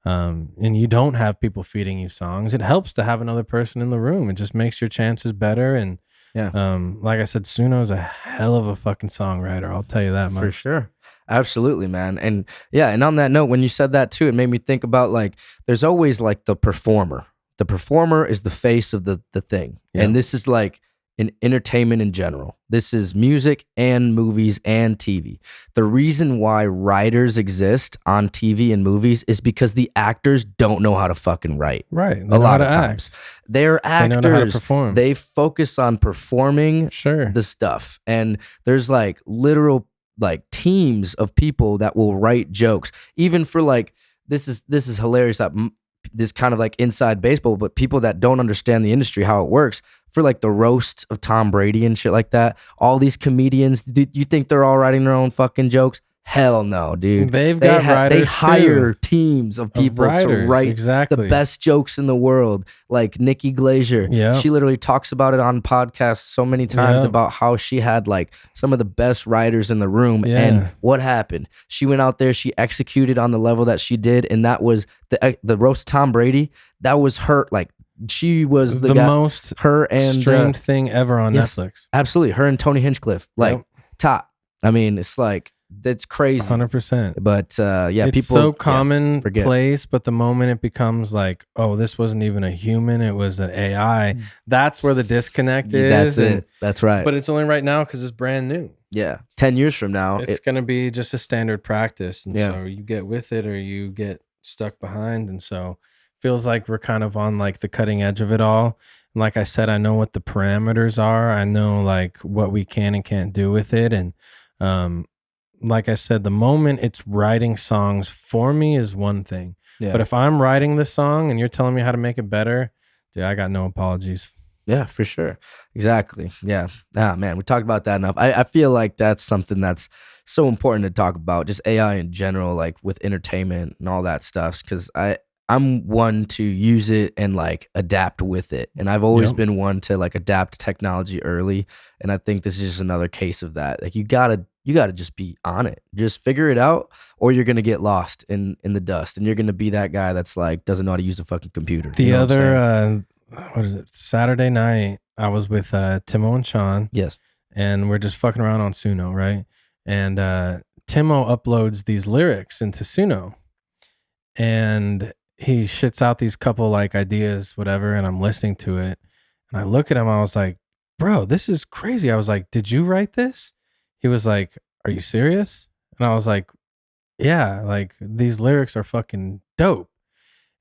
and you don't have people feeding you songs, it helps to have another person in the room. It just makes your chances better. And like I said, Suno's a hell of a fucking songwriter. I'll tell you that much. For sure. Absolutely, man. And yeah, and on that note, when you said that too, it made me think about like, there's always like the performer. The performer is the face of the thing. Yeah. And this is like in entertainment in general. This is music and movies and TV. The reason why writers exist on TV and movies is because the actors don't know how to fucking write. Right. A lot of times. They're actors. They know how to perform. They focus on performing the stuff. And there's like literal like teams of people that will write jokes, even for like, this is hilarious that this kind of like inside baseball, but people that don't understand the industry, how it works, for like the roast of Tom Brady and shit like that, all these comedians, do you think they're all writing their own fucking jokes? Hell no, dude. They hire teams of people to write the best jokes in the world. Like Nikki Glazer. She literally talks about it on podcasts so many times about how she had like some of the best writers in the room. And what happened? She went out there, she executed on the level that she did. And that was the roast of Tom Brady. That was her, like, she was the most streamed thing ever on Netflix. Absolutely. Her and Tony Hinchcliffe, like top. I mean, it's like, that's crazy. 100%. But it's people so commonplace, but the moment it becomes like, oh, this wasn't even a human, it was an AI, that's where the disconnect is. That's it. That's right. But it's only right now because it's brand new. Yeah. 10 years from now, it's going to be just a standard practice. And so you get with it or you get stuck behind. And so feels like we're kind of on like the cutting edge of it all. And like I said, I know what the parameters are. I know like what we can and can't do with it. And like I said, the moment it's writing songs for me is one thing. But if I'm writing the song and you're telling me how to make it better, dude, I got no apologies. Yeah, for sure. Exactly. Yeah. Ah, man, we talked about that enough. I feel like that's something that's so important to talk about, just AI in general, like with entertainment and all that stuff. Because I'm one to use it and like adapt with it, and I've always Yep. been one to like adapt technology early. And I think this is just another case of that. Like you gotta just be on it, just figure it out, or you're gonna get lost in the dust, and you're gonna be that guy that's like doesn't know how to use a fucking computer. The You know what I'm saying? other, what is it? Saturday night, I was with Timo and Sean, Yes. and we're just fucking around on Suno, right? And Timo uploads these lyrics into Suno, and he shits out these couple like ideas, whatever, and I'm listening to it, and I look at him, I was like, bro, this is crazy. I was like, did you write this? He was like, are you serious? And I was like, yeah, like these lyrics are fucking dope.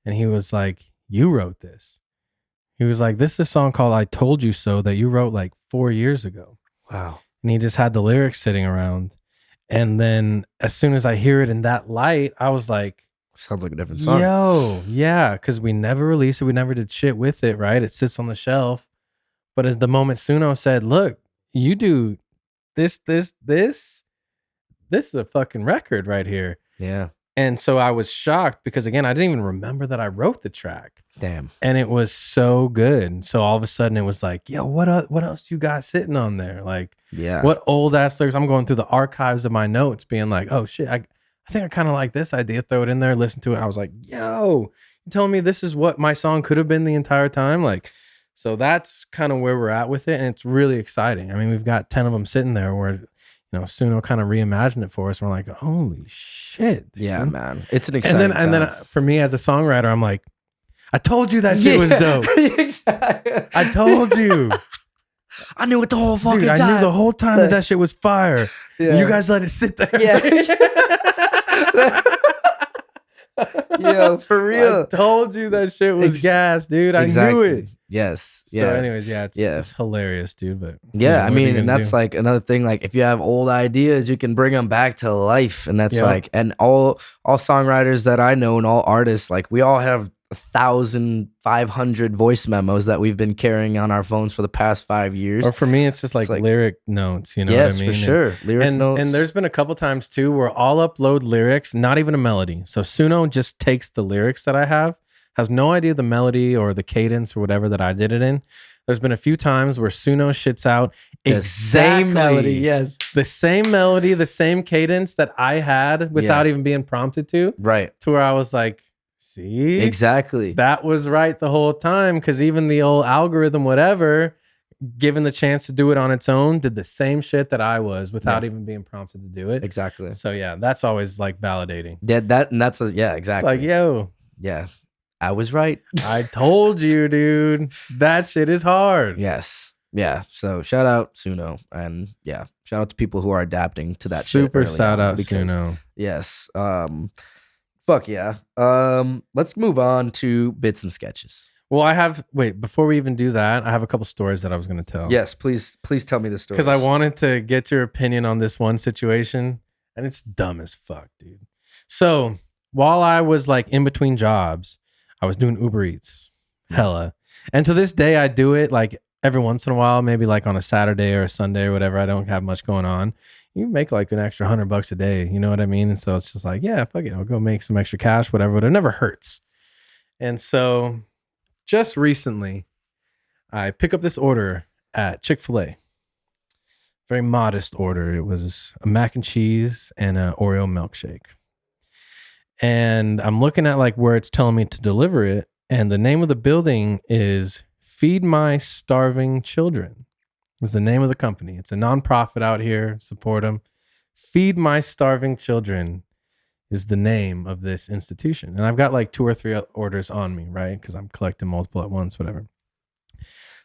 And he was like, you wrote this. He was like, this is a song called I Told You So that you wrote like 4 years ago. Wow. And he just had the lyrics sitting around. And then as soon as I hear it in that light, I was like, Sounds like a different song. yo, yeah, because we never released it. We never did shit with it, right? It sits on the shelf. But as the moment Suno said, look, you do this is a fucking record right here. Yeah. And so I was shocked because, again, I didn't even remember that I wrote the track. Damn. And it was so good. So all of a sudden it was like, yo, what else you got sitting on there? Like, Yeah. what old ass lyrics? I'm going through the archives of my notes being like, oh shit, I think I kind of like this idea. Throw it in there, listen to it. I was like, yo, you telling me this is what my song could have been the entire time? Like, so that's kind of where we're at with it. And it's really exciting. I mean, we've got 10 of them sitting there where, Suno kind of reimagined it for us. And we're like, holy shit. Dude. Yeah, man. It's an exciting And then for me as a songwriter, I'm like, I told you that shit was dope. Exactly. I told you. I knew it the whole fucking Dude, time. I knew the whole time that shit was fire. Yeah. You guys let it sit there. Yeah. Yo, for real. I told you that shit was gas, dude. I knew it. Yes. So anyways, it's hilarious, dude. But Yeah, I what are mean, you and gonna that's do? like another thing. Like, if you have old ideas, you can bring them back to life, and that's like, and all songwriters that I know and all artists, like, we all have 1,500 voice memos that we've been carrying on our phones for the past 5 years. Or for me, it's just like lyric notes. You know yes, what I mean? for sure. Lyric notes. And there's been a couple times too where I'll upload lyrics, not even a melody. So Suno just takes the lyrics that I have, has no idea the melody or the cadence or whatever that I did it in. There's been a few times where Suno shits out the same melody, yes. The same melody, the same cadence that I had without even being prompted to. Right. To where I was like, see? Exactly. That was right the whole time, because even the old algorithm, whatever, given the chance to do it on its own, did the same shit that I was without even being prompted to do it. Exactly. So yeah, that's always like validating. Yeah, that's exactly. It's like, yo. Yeah. I was right. I told you, dude. That shit is hard. Yes. Yeah. So shout out Suno, and yeah, shout out to people who are adapting to that. Super shit shout out because, Suno. Yes. Fuck yeah. Let's move on to bits and sketches. Well, before we even do that, I have a couple stories that I was going to tell. Yes, please tell me the story. Because I wanted to get your opinion on this one situation, and it's dumb as fuck, dude. So while I was like in between jobs, I was doing UberEats, hella. And to this day, I do it like every once in a while, maybe like on a Saturday or a Sunday or whatever. I don't have much going on. You make like an extra $100 a day. You know what I mean? And so it's just like, yeah, fuck it. I'll go make some extra cash, whatever, but it never hurts. And so just recently, I pick up this order at Chick-fil-A. Very modest order. It was a mac and cheese and an Oreo milkshake. And I'm looking at like where it's telling me to deliver it. And the name of the building is Feed My Starving Children. Is the name of the company. It's a nonprofit out here. Support them. Feed My Starving Children is the name of this institution. And I've got like 2 or 3 orders on me, right? Because I'm collecting multiple at once, whatever.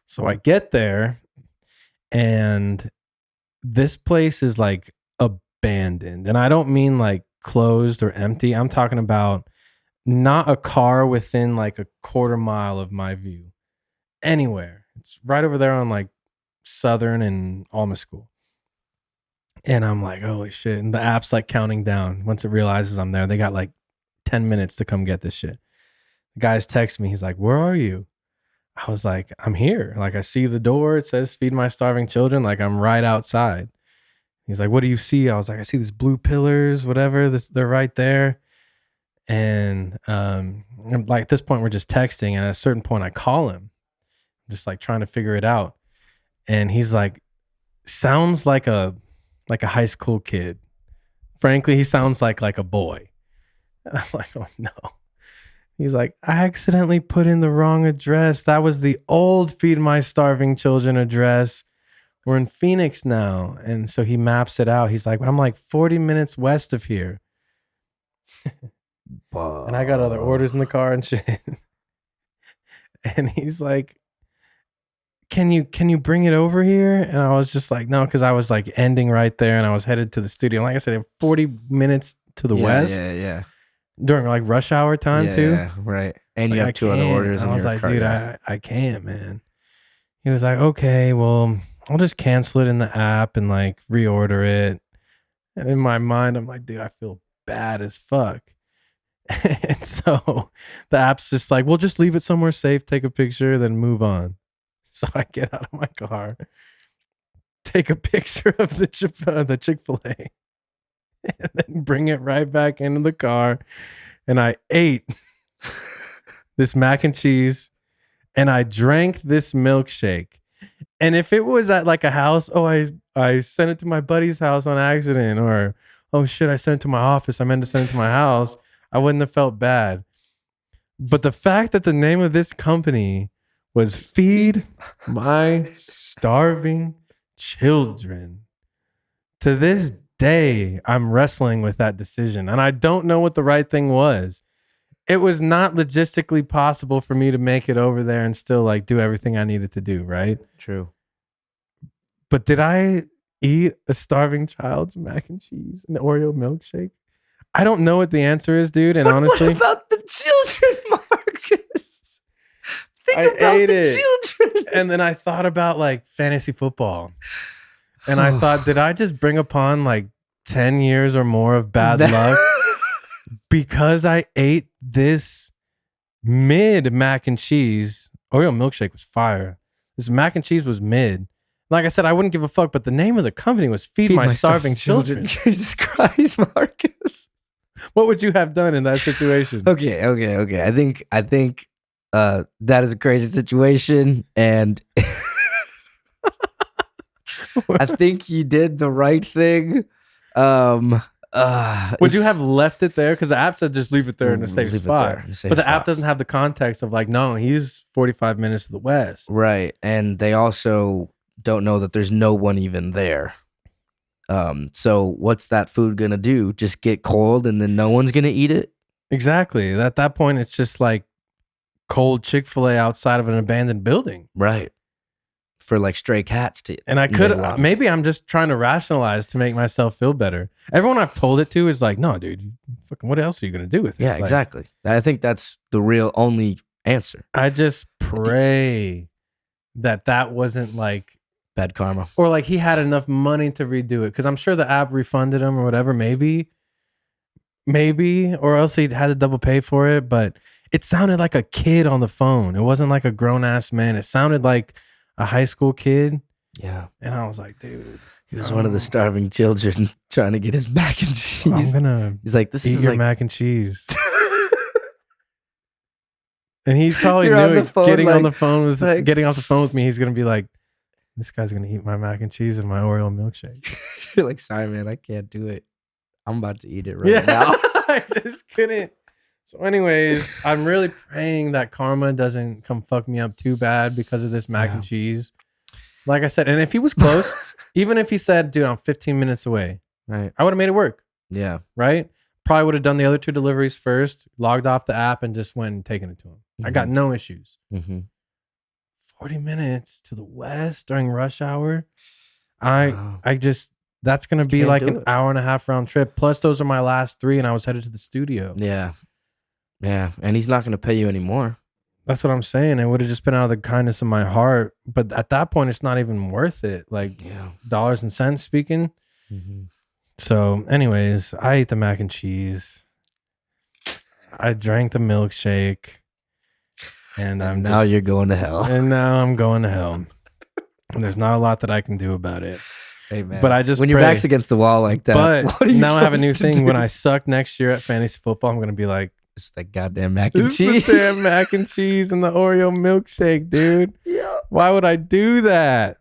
So I get there and this place is like abandoned. And I don't mean like closed or empty. I'm talking about not a car within like a quarter mile of my view. Anywhere. It's right over there on like Southern and Alma School. And I'm like, holy shit. And the app's like counting down. Once it realizes I'm there, they got like 10 minutes to come get this shit. The guy's texting me. He's like, where are you? I was like, I'm here. Like, I see the door. It says feed my starving children. Like, I'm right outside. He's like, what do you see? I was like, I see these blue pillars, whatever. They're right there. And like at this point, we're just texting. And at a certain point, I call him, just like trying to figure it out. And he's like, sounds like a high school kid. Frankly, he sounds like a boy. And I'm like, oh no. He's like, I accidentally put in the wrong address. That was the old Feed My Starving Children address. We're in Phoenix now. And so he maps it out. He's like, I'm like 40 minutes west of here. And I got other orders in the car and shit. And he's like, can you bring it over here? And I was just like, no, because I was like ending right there and I was headed to the studio. Like I said, 40 minutes to the west. Yeah. During like rush hour time too. Yeah, right. And It's you like, have two other orders in I was your like, cart. dude, I can't, man. He was like, okay, well, I'll just cancel it in the app and like reorder it. And in my mind, I'm like, dude, I feel bad as fuck. And so the app's just like, well, just leave it somewhere safe, take a picture, then move on. So I get out of my car, take a picture of the Chick-fil-A, and then bring it right back into the car. And I ate this mac and cheese and I drank this milkshake. And if it was at like a house, oh, I sent it to my buddy's house on accident, or oh shit, I sent it to my office, I meant to send it to my house, I wouldn't have felt bad. But the fact that the name of this company was Feed My Starving Children, to this day, I'm wrestling with that decision. And I don't know what the right thing was. It was not logistically possible for me to make it over there and still like do everything I needed to do, right? True. But did I eat a starving child's mac and cheese and Oreo milkshake? I don't know what the answer is, dude. And but honestly, what about the children, Marcus? Think I about ate the it. children. And then I thought about like fantasy football. And I thought, did I just bring upon like 10 years or more of bad luck because I ate this mid mac and cheese? Oreo milkshake was fire. This mac and cheese was mid. Like I said, I wouldn't give a fuck, but the name of the company was Feed My Starving Children. Jesus Christ, Marcus. What would you have done in that situation? Okay. I think that is a crazy situation, and I think you did the right thing. Would you have left it there? Because the app said just leave it there in a safe spot. But the app doesn't have the context of like, no, he's 45 minutes to the west. Right. And they also don't know that there's no one even there. So what's that food gonna do? Just get cold and then no one's gonna eat it? Exactly. At that point, it's just like cold Chick-fil-A outside of an abandoned building. Right. For like stray cats to. And I could, maybe I'm just trying to rationalize to make myself feel better. Everyone I've told it to is like, no, dude, fucking what else are you going to do with it? Yeah, like, exactly. I think that's the real only answer. I just pray that wasn't like bad karma. Or like he had enough money to redo it. Because I'm sure the app refunded him or whatever. Maybe. Or else he had to double pay for it. But it sounded like a kid on the phone. It wasn't like a grown-ass man. It sounded like a high school kid. Yeah. And I was like, dude. He was one of the starving children trying to get his mac and cheese. I'm gonna He's like, this eat is your like mac and cheese. And he's probably You're on knew the phone, getting like- on the phone with like- getting off the phone with me, he's gonna be like, this guy's gonna eat my mac and cheese and my Oreo milkshake. you're like, sorry, man, I can't do it. I'm about to eat it right now. I just couldn't. So anyways, I'm really praying that karma doesn't come fuck me up too bad because of this mac and cheese. Like I said, and if he was close, even if he said, dude, I'm 15 minutes away, Right. I would have made it work, Yeah. right? Probably would have done the other 2 deliveries first, logged off the app, and just went and taken it to him. I got no issues. Mm-hmm. 40 minutes to the west during rush hour. I just, that's going to be Can't like do an it. hour and a half round trip. Plus those are my last 3 and I was headed to the studio. Yeah. Yeah. And he's not going to pay you anymore. That's what I'm saying. It would have just been out of the kindness of my heart. But at that point, it's not even worth it. Like dollars and cents speaking. Mm-hmm. So anyways, I ate the mac and cheese. I drank the milkshake. And now you're going to hell. And now I'm going to hell. And there's not a lot that I can do about it. Hey, man. But I just when your back's against the wall like that. But what are you now I have a new supposed to thing. do? When I suck next year at fantasy football, I'm going to be like, it's that goddamn mac and this cheese. is the damn mac and cheese and the Oreo milkshake, dude. Yeah. Why would I do that?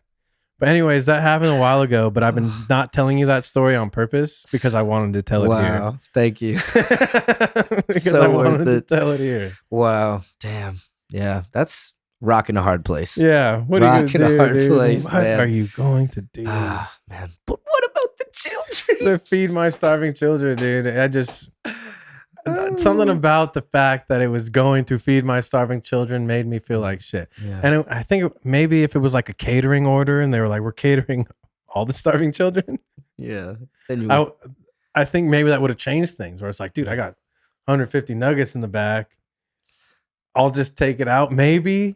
But anyways, that happened a while ago, but I've been not telling you that story on purpose because I wanted to tell it here. Wow. Thank you. Because So I worth wanted to it. tell it here. Wow. Damn. Yeah. That's rocking a hard place. Yeah. What are you Rocking going a to hard do, dude? place, What man. are you going to do? Ah, man. But what about the children? To feed my starving children, dude. I just... Something about the fact that it was going to feed my starving children made me feel like shit. Yeah. And I think maybe if it was like a catering order and they were like, we're catering all the starving children, Yeah. Then you I think maybe that would have changed things where it's like, dude, I got 150 nuggets in the back. I'll just take it out, maybe.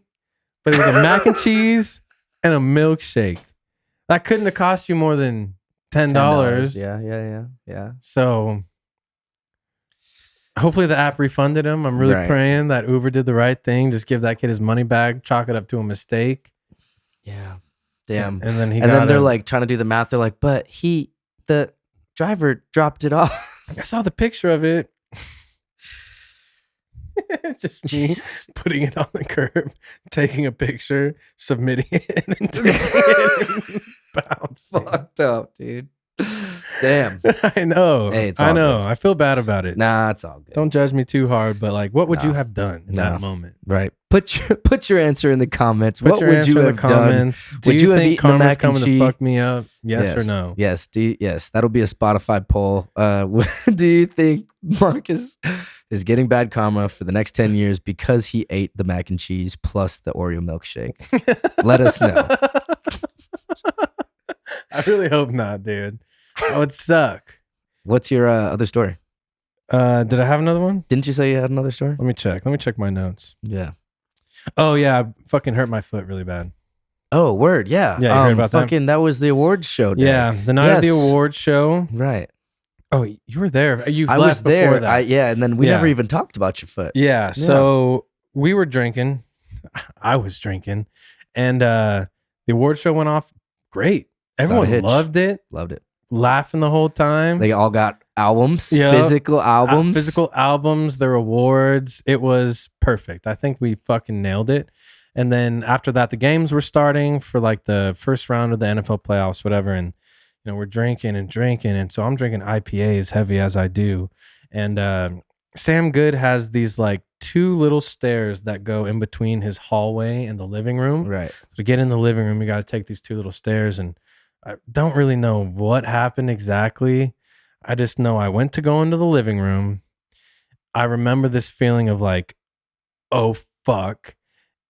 But it was a mac and cheese and a milkshake. That couldn't have cost you more than $10. Yeah. So hopefully the app refunded him. I'm really Right. praying that Uber did the right thing. Just give that kid his money back, chalk it up to a mistake. Yeah. Damn. And then they're like trying to do the math. They're like, but the driver dropped it off. I saw the picture of it. It's just me Jesus. putting it on the curb, taking a picture, submitting it, and then taking it and bouncing. Fucked up, dude. Damn. I know. Hey, it's I all know. good. I feel bad about it. Nah, it's all good. Don't judge me too hard, but like, what would you Nah. have done in Nah. that moment? Right. Put your answer in the comments. Put what your would answer you in have the comments. done? Do Would you you have think eaten the karma's mac and coming to cheese? fuck me up? Yes or no? Yes. Yes. That'll be a Spotify poll. Do you think Marcus is getting bad karma for the next 10 years because he ate the mac and cheese plus the Oreo milkshake? Let us know. I really hope not, dude. That would suck. What's your other story? Did I have another one? Didn't you say you had another story? Let me check. Let me check my notes. Yeah. Oh yeah, I fucking hurt my foot really bad. Oh, word. Yeah. Yeah, you heard about that? That was the awards show day. Yeah, the night of the Yes. awards show. Right. Oh, you were there. You I left was there. before that. And then we Yeah. never even talked about your foot. Yeah, so we were drinking. I was drinking, and the award show went off great. Everyone hitch. loved it, Loved it. laughing the whole time. They all got albums, Yeah. physical albums. Physical albums, their awards. It was perfect. I think we fucking nailed it. And then after that, the games were starting for like the first round of the NFL playoffs, whatever. And you know, we're drinking and drinking, and so I'm drinking IPA as heavy as I do. And Sam Good has these like two little stairs that go in between his hallway and the living room. Right. To get in the living room, you got to take these two little stairs, and I don't really know what happened exactly. I just know I went to go into the living room. I remember this feeling of like, oh fuck.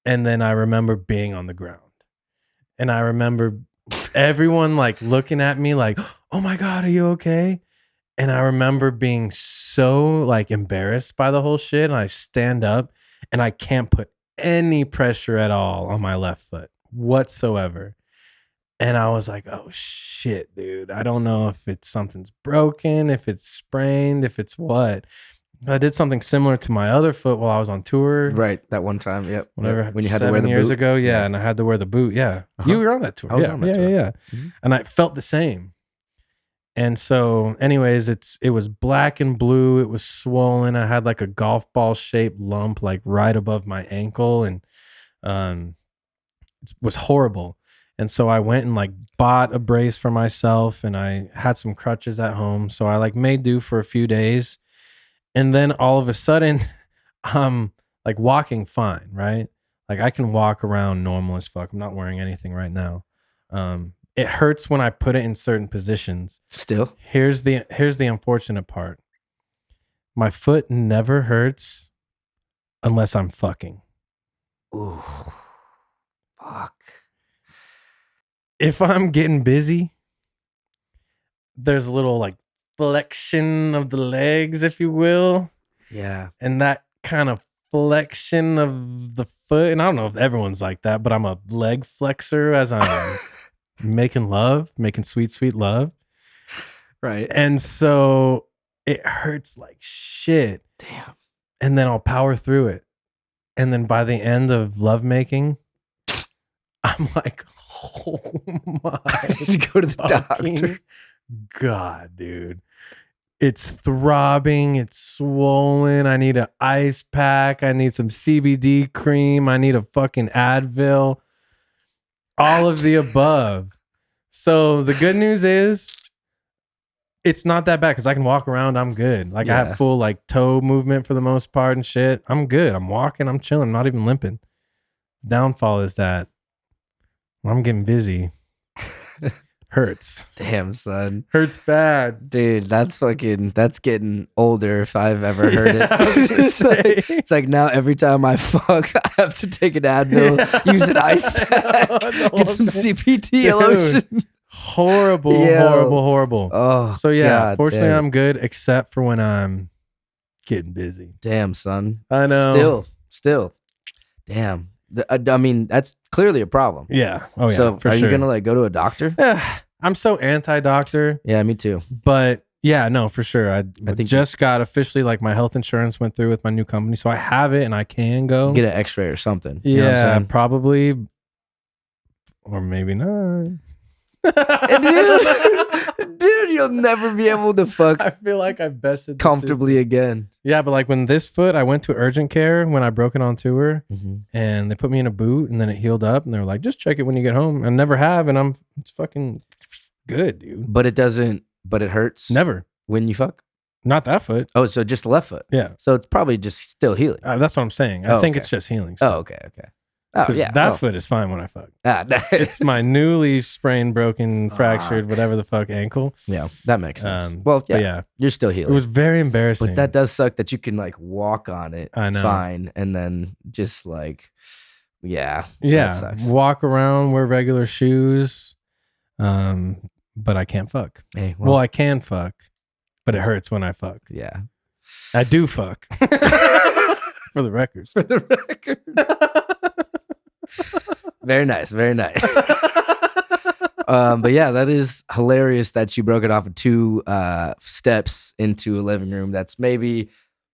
And then I remember being on the ground. And I remember everyone like looking at me like, oh my God, are you okay? And I remember being so like embarrassed by the whole shit. And I stand up and I can't put any pressure at all on my left foot whatsoever. And I was like, oh shit, dude. I don't know if it's something's broken, if it's sprained, if it's what. I did something similar to my other foot while I was on tour. Right. That one time. Yep. Whenever, When you had to wear the years boot. ago, yeah, Yeah. and I had to wear the boot. Yeah, Uh-huh. you were on that tour. I was yeah, on that yeah, tour. yeah. Mhm. And I felt the same. And so, anyways, it was black and blue. It was swollen. I had like a golf ball shaped lump like right above my ankle, and it was horrible. And so I went and like bought a brace for myself, and I had some crutches at home. So I like made do for a few days. And then all of a sudden, I'm like walking fine, right? Like I can walk around normal as fuck. I'm not wearing anything right now. It hurts when I put it in certain positions. Still. Here's the unfortunate part. My foot never hurts unless I'm fucking. Ooh. Fuck. If I'm getting busy, there's a little like flexion of the legs, if you will. Yeah. And that kind of flexion of the foot. And I don't know if everyone's like that, but I'm a leg flexor as I'm making sweet, sweet love. Right. And so it hurts like shit. Damn. And then I'll power through it. And then by the end of lovemaking, I'm like, oh my You go to the fucking doctor. God, dude. It's throbbing. It's swollen. I need an ice pack. I need some CBD cream. I need a fucking Advil. All of the above. So the good news is it's not that bad because I can walk around. I'm good. Like I have full like toe movement for the most part and shit. I'm good. I'm walking. I'm chilling. I'm not even limping. Downfall is that I'm getting busy. Hurts. Damn, son. Hurts bad. Dude, that's getting older if I've ever heard it. I was gonna say. It's like now every time I fuck, I have to take an Advil, use an ice pack, get some CBD lotion. Horrible, Yo. horrible. Oh, So yeah, God fortunately damn it. I'm good except for when I'm getting busy. Damn, son. I know. Still. Damn. I mean, that's clearly a problem. Yeah. Oh yeah. So for are sure. you going to like go to a doctor? I'm so anti-doctor, Yeah, me too. but yeah, no, for sure. I think just got officially like my health insurance went through with my new company, so I have it and I can go. Get an x-ray or something. You know what I'm Yeah, saying? probably, or maybe not. Dude, you'll never be able to fuck I feel like I bested the comfortably again. Yeah, but like when this foot, I went to urgent care when I broke it on tour, Mhm. and they put me in a boot, and then it healed up, and they were like, "Just check it when you get home." I never have, and it's fucking good, dude. But it hurts Never, when you fuck? not that foot. Oh, so just the left foot. Yeah, So it's probably just still healing. that's what I'm saying. I Oh, think okay. it's just healing. Oh, okay. Oh, 'Cause yeah. that oh. foot is fine when I fuck. No. It's my newly sprained, broken, fractured, whatever the fuck ankle. Yeah, that makes sense. Well, Yeah, yeah, you're still it healing. was very embarrassing. But that does suck that you can like walk on it I know. fine and then just like, yeah. yeah, That sucks. walk around, wear regular shoes, but I can't fuck. Hey, Well, I can fuck, but it hurts when I fuck. yeah. I do fuck. For the records. For the record. Very nice. Very nice. But yeah, that is hilarious that you broke it off of 2 steps into a living room. That's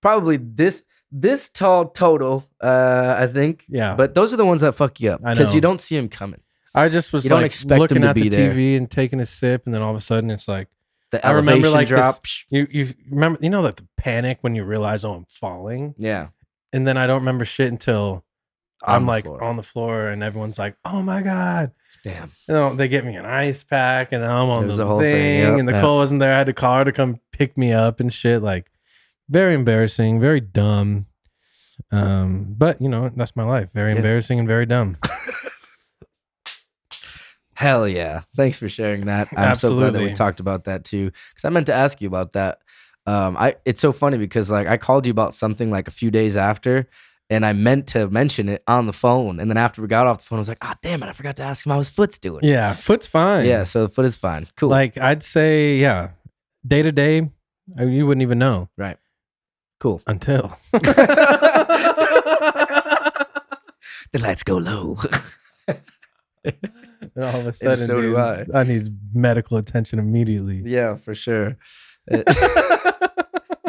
probably this tall total, I think. Yeah. But those are the ones that fuck you up I because know. you don't see them coming. I just was You don't like expect looking them to at the be there. TV and taking a sip, and then all of a sudden it's like The I remember elevation like drop. this, you remember like the panic when you realize, oh, I'm falling, Yeah. and then I don't remember shit until On I'm the like floor. on the floor and everyone's like, oh my god. Damn. You know, they get me an ice pack and I'm on There's the a whole thing, thing, yep, and yep. Nicole wasn't there. I had to call her to come pick me up and shit. Like very embarrassing, very dumb. But you know, that's my life. Very embarrassing and very dumb. Hell yeah. Thanks for sharing that. I'm so glad that we Absolutely. talked about that too. Because I meant to ask you about that. It's so funny because like I called you about something like a few days after, and I meant to mention it on the phone. And then after we got off the phone, I was like, ah, damn it, I forgot to ask him how his foot's doing. Yeah, foot's fine. Yeah, so the foot is fine. Cool. Like I'd say, yeah, day to day, you wouldn't even know right. Cool. until. The lights go low. And all of a sudden, so do dude, I need medical attention immediately. Yeah, for sure.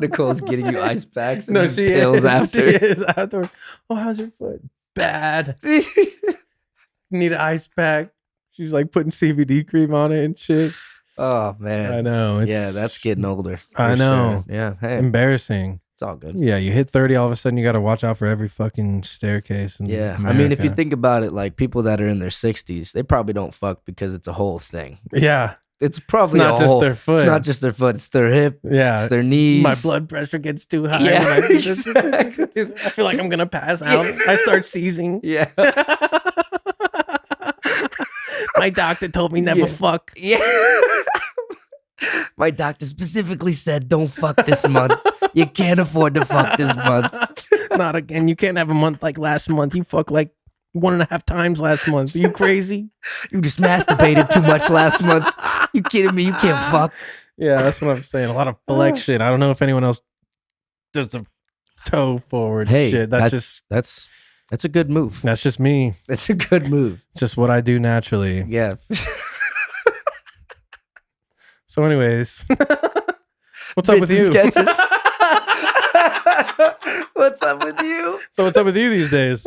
Nicole's getting you ice packs and No, then she pills is. after. She is after. Oh, how's your foot? Bad. Need an ice pack. She's like putting CBD cream on it and shit. Oh man. I know. Yeah, that's getting older. I for know. sure. Yeah. Hey, Embarrassing. it's all good. Yeah, you hit 30, all of a sudden you got to watch out for every fucking staircase. In Yeah. I mean, if you America. think about it, like people that are in their 60s, they probably don't fuck because it's a whole thing. Yeah, It's it's probably not a just whole- their foot. It's not just their foot. It's their hip. Yeah. It's their knees. My blood pressure gets too high. Yeah, when I do this. exactly. I feel like I'm going to pass out. I start seizing. Yeah. My doctor told me never Yeah. fuck. Yeah. My doctor specifically said, don't fuck this month. You can't afford to fuck this month. Not again. You can't have a month like last month. You fuck like 1.5 times last month. Are you crazy? You just masturbated too much last month. You kidding me? You can't fuck. Yeah, that's what I'm saying. A lot of flexion. I don't know if anyone else does the toe forward Hey, shit. That's that's a good move. just me. It's a good move. It's just what I do naturally. Yeah. So anyways, what's up with Bits you? and sketches. What's up with you? So what's up with you these days?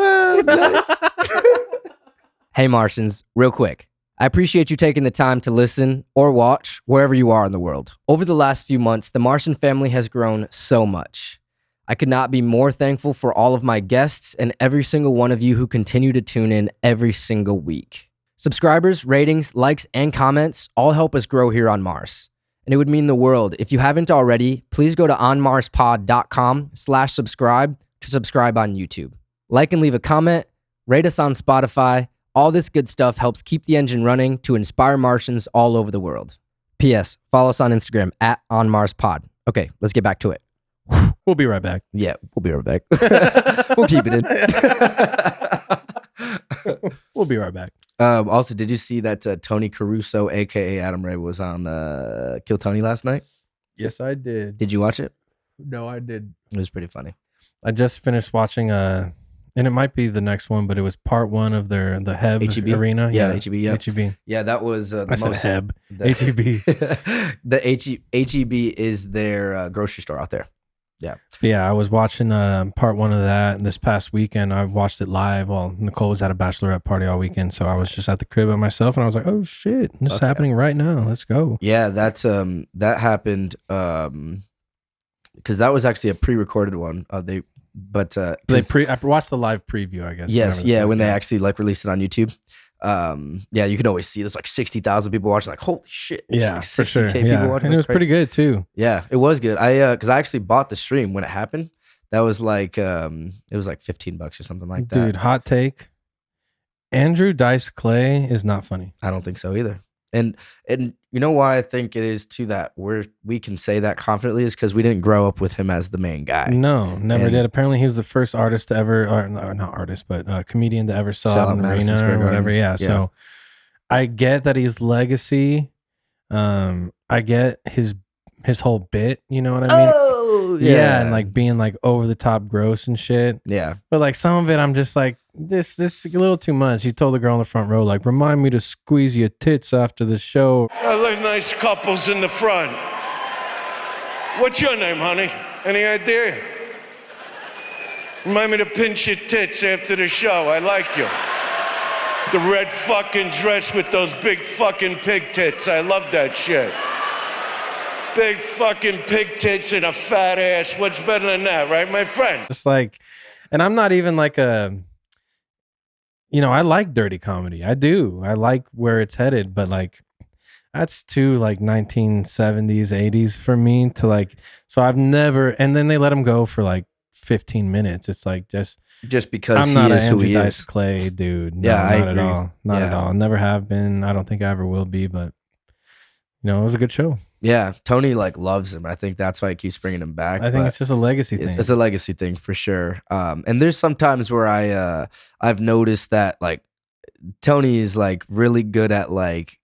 Hey, Martians, real quick. I appreciate you taking the time to listen or watch wherever you are in the world. Over the last few months, the Martian family has grown so much. I could not be more thankful for all of my guests and every single one of you who continue to tune in every single week. Subscribers, ratings, likes, and comments all help us grow here on Mars. And it would mean the world. If you haven't already, please go to onmarspod.com/subscribe to subscribe on YouTube. Like and leave a comment, rate us on Spotify. All this good stuff helps keep the engine running to inspire Martians all over the world. P.S. Follow us on Instagram at onmarspod. Okay, let's get back to it. We'll be right back. Yeah, we'll be right back. We'll keep it in. We'll be right back. Also, did you see that Tony Caruso, a.k.a. Adam Ray, was on Kill Tony last night? Yes, I did. Did you watch it? No, I did. It was pretty funny. I just finished watching and it might be the next one, but it was part one of the Heb H-E-B? arena. Yeah, HEB. Yeah, HEB. Yeah, that was the I said most. Heb. The, HEB. The HEB is their grocery store out there. Yeah, I was watching part one of that this past weekend. I watched it live. Well, Nicole was at a bachelorette party all weekend, so I was just at the crib by myself, and I was like, "Oh shit, this is happening right now. Let's go." Yeah, that happened because that was actually a pre-recorded one. I watched the live preview, I guess. Yes, yeah, when they actually like released it on YouTube. Yeah, you can always see there's like 60,000 people watching. Like, holy shit! Yeah, like for sure. people watching. And it was pretty good too. Yeah, it was good. Because I actually bought the stream when it happened. That was like it was like $15 or something like that. Dude, hot take. Andrew Dice Clay is not funny. I don't think so either. And you know why I think it is too that we can say that confidently is because we didn't grow up with him as the main guy. No, never did. Apparently, he was the first artist to ever, or not artist, but comedian to ever sell out an arena or whatever. Yeah. So I get that he's legacy. I get his whole bit. You know what I mean? Oh, yeah, and like being like over the top gross and shit. Yeah. But like some of it, I'm just like, this is a little too much. He told the girl in the front row, like, remind me to squeeze your tits after the show. I like nice couples in the front. What's your name, honey? Any idea? Remind me to pinch your tits after the show. I like you. The red fucking dress with those big fucking pig tits. I love that shit. Big fucking pig tits and a fat ass. What's better than that, right, my friend? Just like, and I'm not even like I like dirty comedy. I do. I like where it's headed, but like that's too like 1970s, 80s for me to like, so I've never, and then they let him go for like 15 minutes. It's like just because I'm he not is an who Andrew he Dice is. Clay dude. No, Yeah, I not agree. at all. Not at all. Never have been. I don't think I ever will be, but it was a good show. Yeah, Tony like loves him. I think that's why he keeps bringing him back. I think it's just a legacy thing. It's a legacy thing for sure. And there's some times where I've noticed that like Tony is like really good at like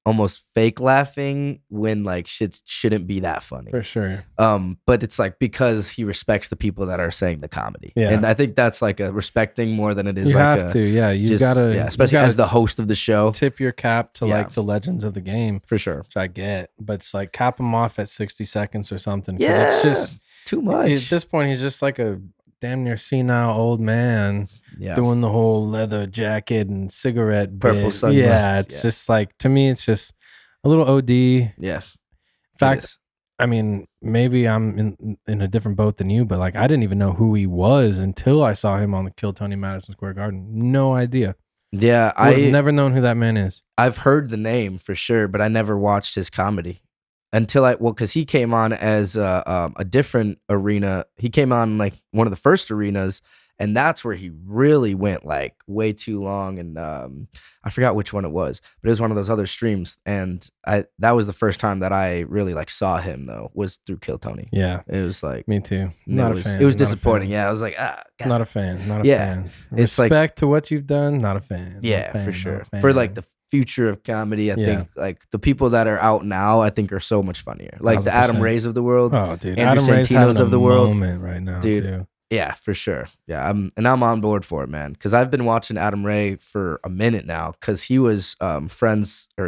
almost fake laughing when like shit shouldn't be that funny. For sure. But it's like because he respects the people that are saying the comedy. Yeah. And I think that's like a respect thing more than it is You like have to. Yeah. You gotta, especially as the host of the show. tip your cap to Yeah. like the legends of the game, For sure. which I get, but it's like cap him off at 60 seconds or something. 'Cause Yeah. It's just Too much. at this point, he's just like a damn near senile old man Yeah. doing the whole leather jacket and cigarette Purple bit. sunglasses, Yeah. It's yeah. just like, to me, it's just a little OD. Yeah. In fact, I mean, maybe I'm in a different boat than you, but like I didn't even know who he was until I saw him on the Kill Tony Madison Square Garden. No idea. Yeah. I've never known who that man is. I've heard the name for sure, but I never watched his comedy until because he came on as a different arena. He came on like one of the first arenas, and that's where he really went like way too long. And I forgot which one it was, but it was one of those other streams. And that was the first time that I really like saw him though, was through Kill Tony. Yeah. It was like, Me too. it Not was, a fan. It was Not a disappointing. fan. Yeah. I was like, God. Not a fan. Not a Yeah. fan. It's like- Respect to what you've done. Not a fan. Yeah, Not a for fan, sure. not a For fan. like the future of comedy, I Yeah. think like the people that are out now, I think are so much funnier. Like the Adam 1000%. Rays of the world. Oh, dude. Andrew Adam Ray's Santino's having of the a world. moment right now, Dude. too. Yeah, for sure. Yeah, I'm on board for it, man. Because I've been watching Adam Ray for a minute now. Because he was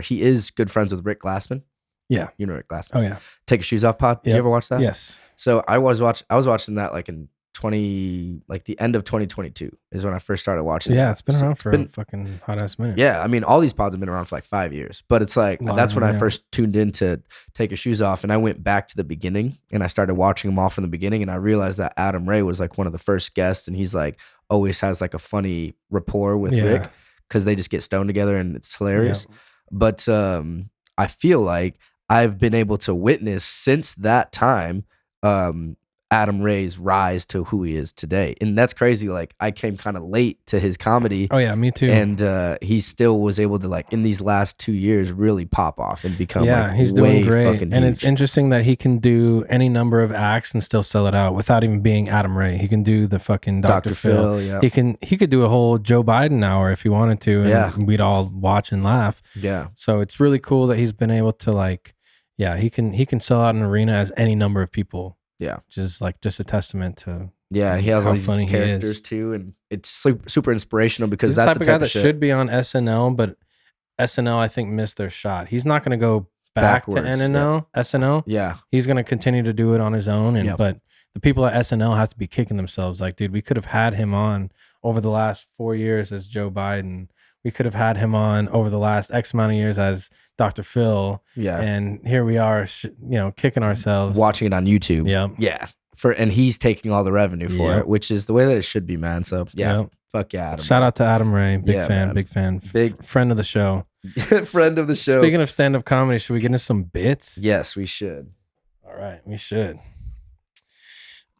he is good friends with Rick Glassman. Yeah. You know Rick Glassman. Oh, yeah. Take Your Shoes Off pod. Did you Yep. ever watch that? Yes. So I was watching that like in like the end of 2022 is when I first started watching. Yeah, it. it's been So around for a fucking hot ass minute. Yeah, I mean, all these pods have been around for like 5 years, but it's like that's when I first tuned in to Take Your Shoes Off, and I went back to the beginning and I started watching them all from the beginning, and I realized that Adam Ray was like one of the first guests, and he's like always has like a funny rapport with Rick because they just get stoned together and it's hilarious. Yeah. But I feel like I've been able to witness since that time Adam Ray's rise to who he is today. And that's crazy. Like I came kind of late to his comedy. Oh yeah, me too. And he still was able to like in these last 2 years really pop off and become he's way doing great. fucking And huge. it's interesting that he can do any number of acts and still sell it out without even being Adam Ray. He can do the fucking Dr. Phil. Yeah. He could do a whole Joe Biden hour if he wanted to, and we'd all watch and laugh. Yeah. So it's really cool that he's been able to like, he can sell out an arena as any number of people. Yeah. Which is like just a testament to He has all these funny he characters is. too, and it's super inspirational because He's that's the the type of guy type that of shit. should be on SNL, but SNL I think missed their shot. He's not going to go back Backwards, to SNL. Yeah. He's going to continue to do it on his own, Yep. but the people at SNL have to be kicking themselves. Like, dude, we could have had him on over the last 4 years as Joe Biden. We could have had him on over the last X amount of years as Dr. Phil. Yeah. And here we are, kicking ourselves. Watching it on YouTube. Yeah. Yeah. And he's taking all the revenue for Yep. it, which is the way that it should be, man. So yeah, Yep. fuck yeah, Adam. Shout out to Adam Ray. Big fan. Big friend of the show. friend of the show. Speaking of stand-up comedy, should we get into some bits? Yes, we should. All right, we should.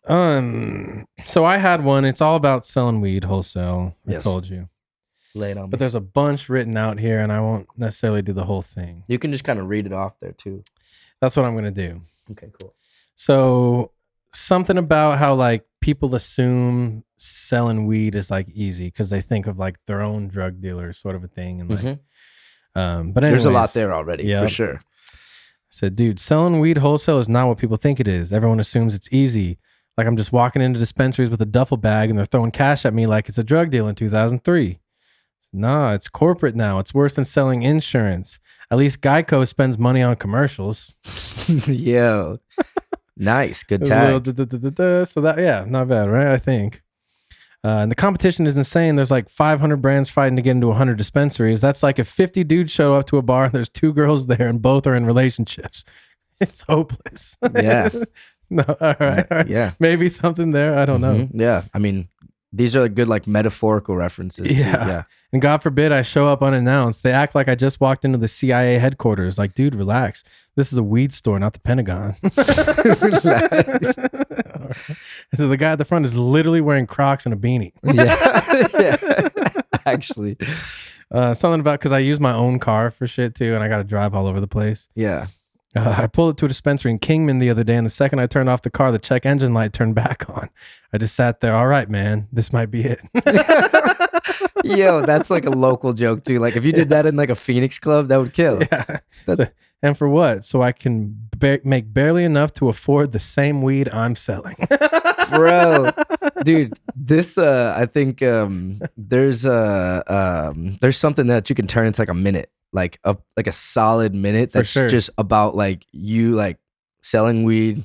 So I had one. It's all about selling weed wholesale. I Yes. told you. Lay it on me. But there's a bunch written out here, and I won't necessarily do the whole thing. You can just kind of read it off there too. That's what I'm going to do. Okay, cool. So something about how like people assume selling weed is like easy because they think of like their own drug dealer sort of a thing. And like, but anyways, There's a lot there already, yeah. for sure. I said, dude, selling weed wholesale is not what people think it is. Everyone assumes it's easy. Like I'm just walking into dispensaries with a duffel bag and they're throwing cash at me like it's a drug deal in 2003. Nah, it's corporate now. It's worse than selling insurance. At least Geico spends money on commercials. Yo. Nice. Good There's a tag. little so that, yeah, not bad, right? I think. And the competition is insane. There's like 500 brands fighting to get into 100 dispensaries. That's like if 50 dudes show up to a bar and there's 2 girls there and both are in relationships. It's hopeless. Yeah. No, all right. Yeah. Maybe something there. I don't know. Mhm. Yeah. I mean, these are good like metaphorical references too. Yeah. Yeah. And God forbid I show up unannounced. They act like I just walked into the CIA headquarters. Like, dude, relax. This is a weed store, not the Pentagon. So the guy at the front is literally wearing Crocs and a beanie. Yeah. Actually. Something about because I use my own car for shit too, and I got to drive all over the place. Yeah. I pulled up to a dispensary in Kingman the other day, and the second I turned off the car, the check engine light turned back on. I just sat there. All right, man, this might be it. Yo, that's like a local joke too. Like if you did that in like a Phoenix club, that would kill. Yeah. That's And for what? So I can make barely enough to afford the same weed I'm selling. bro, dude. This I think there's something that you can turn into like a minute, like a solid minute that's sure. just about like you like selling weed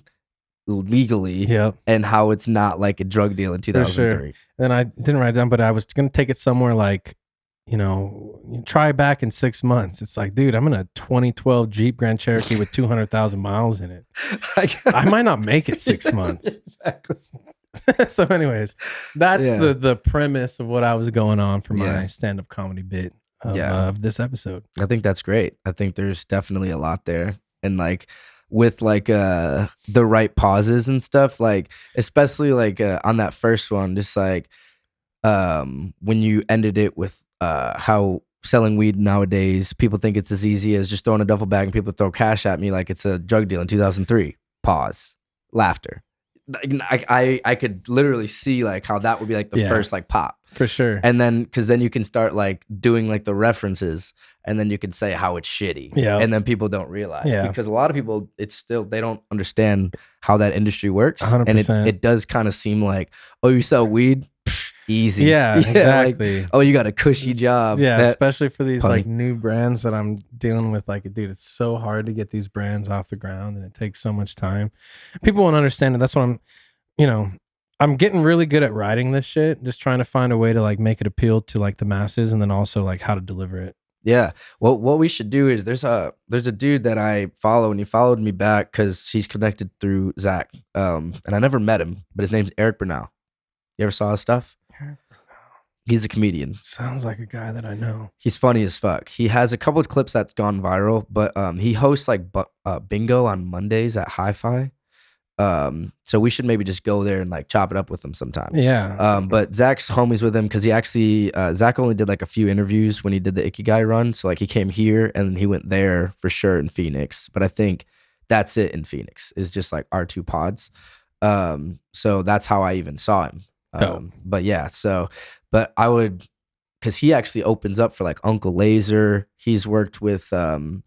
legally Yep. and how it's not like a drug deal in 2003. Then I didn't write it down, but I was gonna take it somewhere like, try back in 6 months. It's like, dude, I'm in a 2012 Jeep Grand Cherokee with 200,000 miles in it. I might not make it 6 months. Exactly. So anyways, that's Yeah. the premise of what I was going on for my Yeah. stand-up comedy bit of, Yeah. of this episode. I think that's great. I think there's definitely a lot there. And like with like the right pauses and stuff, like especially like on that first one, just like when you ended it with how selling weed nowadays, people think it's as easy as just throwing a duffel bag and people throw cash at me like it's a drug deal in 2003. Pause. Laughter. Like, I could literally see like how that would be like the Yeah. first like pop. For sure. And then, because then you can start like doing like the references, and then you can say how it's shitty. Yeah. And then people don't realize Yeah. because a lot of people, it's still they don't understand how that industry works, 100%. and it does kind of seem like, oh, you sell weed, Psh, easy. Yeah, like, exactly. oh, you got a cushy job. Yeah, That- especially for these punny. like new brands that I'm dealing with. Like, dude, it's so hard to get these brands off the ground, and it takes so much time. People won't understand it. That's what I'm. I'm getting really good at writing this shit, just trying to find a way to like make it appeal to like the masses, and then also like how to deliver it. Yeah. Well, what we should do is there's a dude that I follow, and he followed me back because he's connected through Zach. And I never met him, but his name's Eric Bernal. You ever saw his stuff? He's a comedian. Sounds like a guy that I know. He's funny as fuck. He has a couple of clips that's gone viral, but he hosts like bingo on Mondays at Hi-Fi. So we should maybe just go there and like chop it up with him sometime. Yeah. But Zach's homies with him because he actually Zach only did like a few interviews when he did the Ikigai run. So like he came here and he went there for sure in Phoenix. But I think that's it in Phoenix is just like our two pods. So that's how I even saw him. But yeah, but I would, because he actually opens up for like Uncle Laser. He's worked with a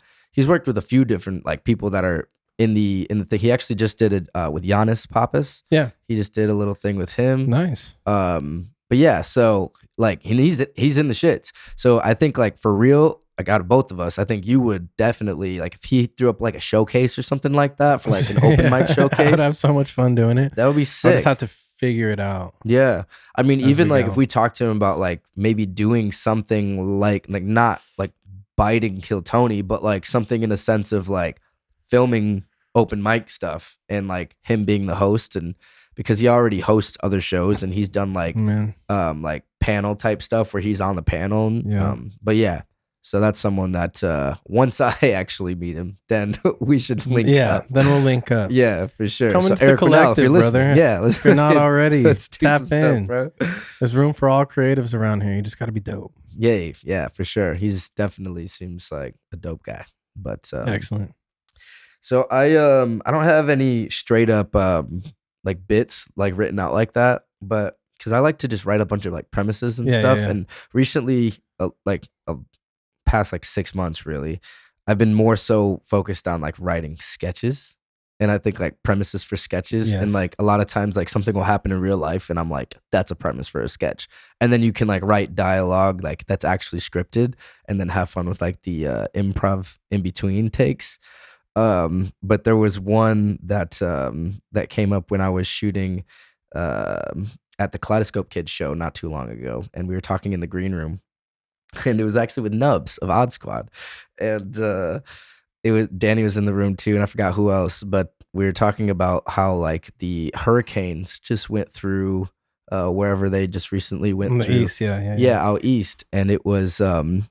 few different like people that are in the thing. He actually just did it with Giannis Papas. Yeah, he just did a little thing with him. Nice. But yeah, so like he's in the shits. So I think like for real, like out of both of us, I think you would definitely like if he threw up like a showcase or something like that for like an open mic showcase. I'd have so much fun doing it. That would be sick. I just have to figure it out. Yeah. I mean, even like go. if we talk to him about like maybe doing something like not like biting Kill Tony, but like something in a sense of like filming open mic stuff and like him being the host, and because he already hosts other shows and he's done like like panel type stuff where he's on the panel. But yeah. So that's someone that once I actually meet him, then we should link up. Yeah, then we'll link up. Yeah, for sure. Come so into Eric the collective, Bernal, if you're brother. Yeah, if you're not already, let's tap in. Stuff, bro. There's room for all creatives around here. You just got to be dope. Yeah, for sure. He's definitely seems like a dope guy. But excellent. So I don't have any straight up like bits like written out like that, but because I like to just write a bunch of like premises and stuff. Yeah. And recently, past like 6 months, really, I've been more so focused on like writing sketches, and I think like premises for sketches. Yes. And like a lot of times, like something will happen in real life, and I'm like, that's a premise for a sketch. And then you can like write dialogue like that's actually scripted, and then have fun with like the improv in between takes. But there was one that that came up when I was shooting at the Kaleidoscope Kids show not too long ago, and we were talking in the green room, and it was actually with Nubs of Odd Squad, and it was Danny was in the room too, and I forgot who else, but we were talking about how like the hurricanes just went through wherever they just recently went In the through. east, yeah, out east, and it was we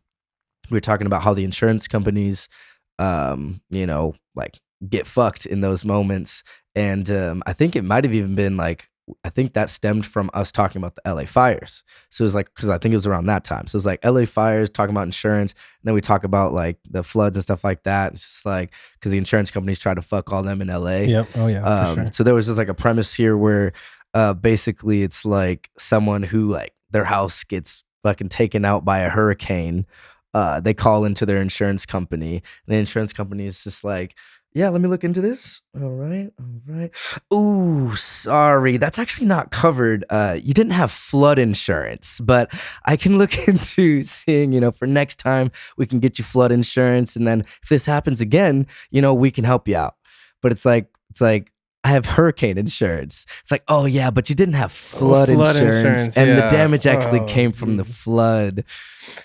were talking about how the insurance companies like get fucked in those moments. And I think it might have even been like, I think that stemmed from us talking about the LA fires. So it was like, because I think it was around that time. So it was like LA fires, talking about insurance. And then we talk about like the floods and stuff like that. It's just like, because the insurance companies try to fuck all them in LA. Yep. Oh yeah. For sure. So there was just like a premise here where basically it's like someone who like their house gets fucking taken out by a hurricane. They call into their insurance company, and the insurance company is just like, yeah, let me look into this. All right. Ooh, sorry. That's actually not covered. You didn't have flood insurance, but I can look into seeing, for next time we can get you flood insurance. And then if this happens again, we can help you out. But it's like, I have hurricane insurance. It's like, oh yeah, but you didn't have flood insurance. And the damage actually came from the flood.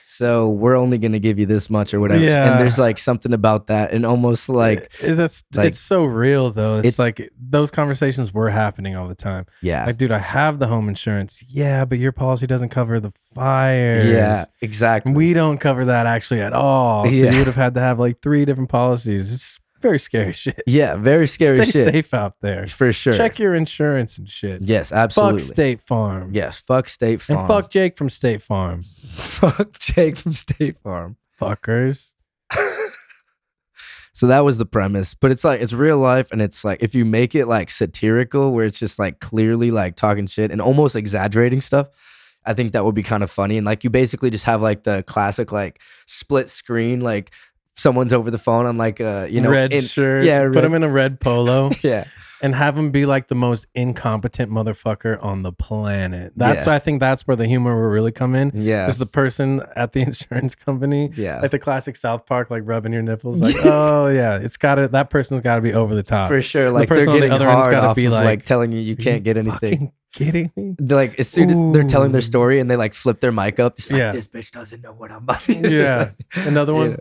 So we're only going to give you this much or whatever. Yeah. And there's like something about that, and almost like it's so real though. It's like those conversations were happening all the time. Yeah. Like, dude, I have the home insurance. Yeah, but your policy doesn't cover the fires. Yeah, exactly. We don't cover that actually at all. So you would have had to have like 3 different policies. It's very scary shit. Yeah, very scary shit. Stay safe out there. For sure. Check your insurance and shit. Yes, absolutely. Fuck State Farm. Yes, fuck State Farm. And fuck Jake from State Farm. Fuck Jake from State Farm. Fuckers. So that was the premise. But it's like, it's real life, and it's like, if you make it like satirical, where it's just like clearly like talking shit and almost exaggerating stuff, I think that would be kind of funny. And like, you basically just have like the classic like split screen, like someone's over the phone on like red shirt. Yeah, put them in a red polo. Yeah. and have him be like the most incompetent motherfucker on the planet. That's Yeah. I think that's where the humor will really come in. Yeah. Is the person at the insurance company. Yeah. Like the classic South Park, like rubbing your nipples, like, oh yeah, that person's gotta be over the top. For sure. The Like they're person on the getting other end's hard gotta off be of like, like telling you can't get anything. Fucking kidding me? They're like, as soon as they're telling their Ooh. story and they like flip their mic up, it's like, Yeah. this bitch doesn't know what I'm about to do. Yeah. Another one. Yeah.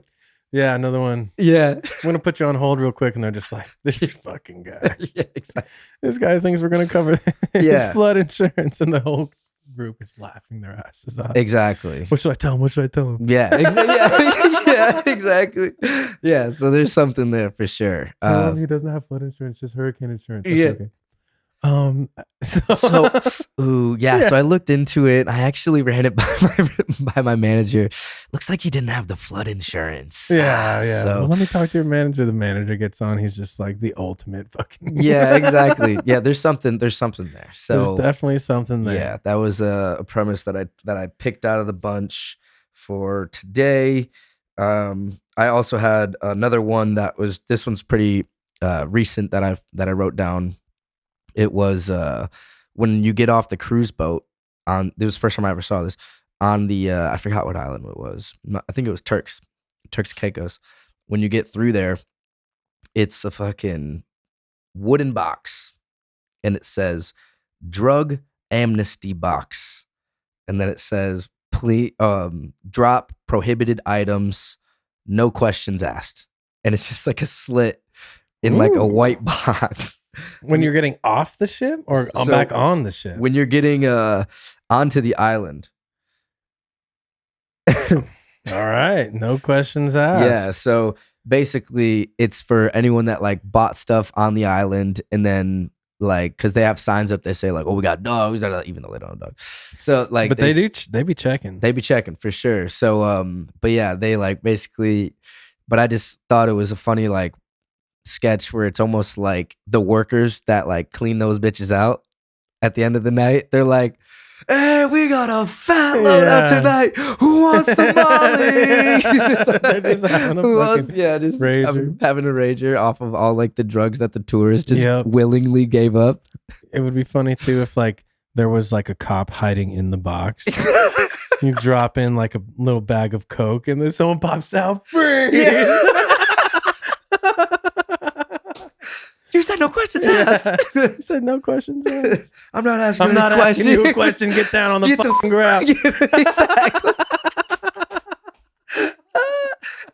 Yeah, another one. Yeah. I'm gonna put you on hold real quick, and they're just like, "This fucking guy. Yeah, exactly. This guy thinks we're gonna cover his Yeah. flood insurance," and the whole group is laughing their asses off. Exactly. What should I tell him? What should I tell him? Yeah, yeah, exactly. Yeah, so there's something there for sure. Tell him he doesn't have flood insurance, just hurricane insurance. That's Yeah. okay. So, so I looked into it. I actually ran it by my manager. Looks like he didn't have the flood insurance. yeah. So Well, let me talk to your manager. The manager gets on. He's just like the ultimate fucking. yeah, exactly. Yeah, there's something there. So There's definitely something there. yeah, that was a premise that I picked out of the bunch for today. I also had another one this one's pretty recent that I wrote down. It was when you get off the cruise boat this was the first time I ever saw this on the I forgot what island it was. I think it was Turks Caicos. When you get through there, it's a fucking wooden box and it says drug amnesty box. And then it says please drop prohibited items, no questions asked. And it's just like a slit in like a white box. When you're getting off the ship or So, back on the ship? When you're getting onto the island. All right. No questions asked. Yeah. So basically it's for anyone that like bought stuff on the island and then like, cause they have signs up, they say like, oh, we got dogs, even though they don't have dogs. So like, But they be checking. They be checking for sure. So, but yeah, they like basically, but I just thought it was a funny like sketch where it's almost like the workers that like clean those bitches out at the end of the night. They're like, hey, we got a fat load up tonight. Who wants some Molly? They're just having a just rager. having a rager off of all like the drugs that the tourists just Yep. willingly gave up. It would be funny too if like there was like a cop hiding in the box. You drop in like a little bag of Coke and then someone pops out free. Yeah. You said no questions asked. You said no questions asked. I'm not asking I'm you not a question. asking you a question. Get down on the fucking ground.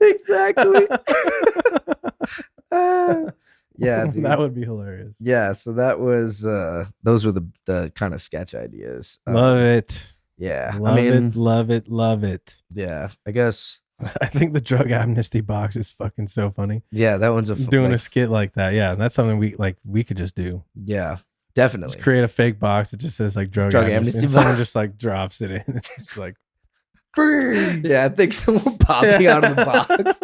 Exactly. Yeah, dude. That would be hilarious. Yeah, so that was those were the kind of sketch ideas. Love it. Yeah. Love it. Yeah, I guess. I think the drug amnesty box is fucking so funny. Yeah, that one's Doing a skit like that. Yeah, that's something we could just do. Yeah, definitely. Just create a fake box that just says like drug amnesty. And someone just like drops it in. It's just like, yeah, I think someone popping out of the box.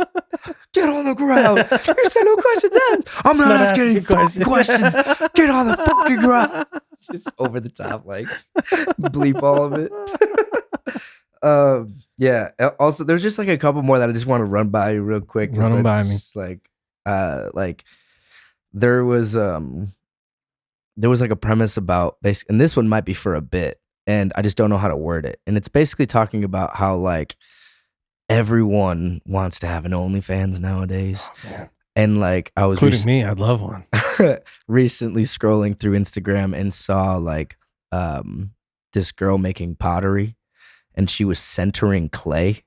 Get on the ground. You said no questions asked. I'm not asking any fucking questions. Get on the fucking ground. Just over the top, like bleep all of it. Yeah. Also, there's just like a couple more that I just want to run by you real quick. Run them by me. Just like there was like a premise about and this one might be for a bit, and I just don't know how to word it. And it's basically talking about how like everyone wants to have an OnlyFans nowadays. Oh, man. And like I was including me, I'd love one. recently scrolling through Instagram and saw like this girl making pottery. And she was centering clay,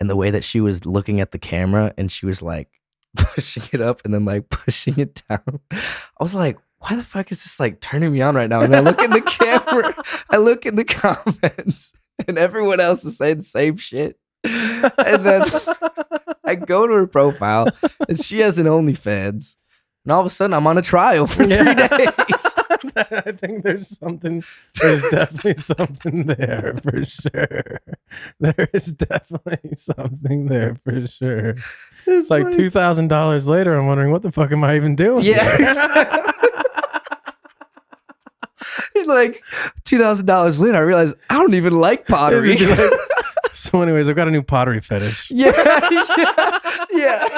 and the way that she was looking at the camera and she was like pushing it up and then like pushing it down. I was like, why the fuck is this like turning me on right now? And I look in the camera, I look in the comments, and everyone else is saying the same shit. And then I go to her profile and she has an OnlyFans. And all of a sudden I'm on a trial for 3 days. I think there's definitely something there for sure. There is definitely something there for sure. It's like $2,000 later. I'm wondering what the fuck am I even doing? Yeah. It's like $2,000 later, I realized I don't even like pottery. Like, so So anyways, I've got a new pottery fetish. Yeah.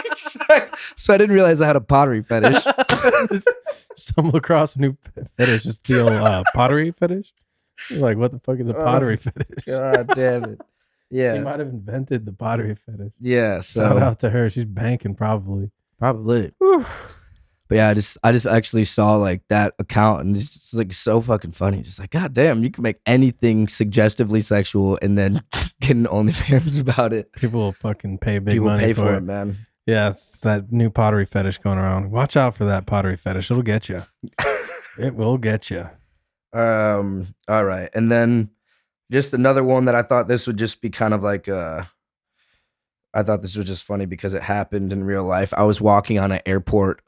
Exactly. So I didn't realize I had a pottery fetish. Stumble across a new fetish. Is the pottery fetish? You're like, what the fuck is a pottery fetish? God damn it. Yeah. She might have invented the pottery fetish. Yeah. Shout So out to her. She's banking probably. probably. But yeah, I just actually saw like that account and it's just like so fucking funny. Just like, God damn, you can make anything suggestively sexual and then get an OnlyFans about it. People will fucking pay big People money pay for for it. it, man. Yeah, it's that new pottery fetish going around. Watch out for that pottery fetish. It'll get you. It will get you. All right. And then just another one that I thought this would just be kind of like I thought this was just funny because it happened in real life. I was walking on an airport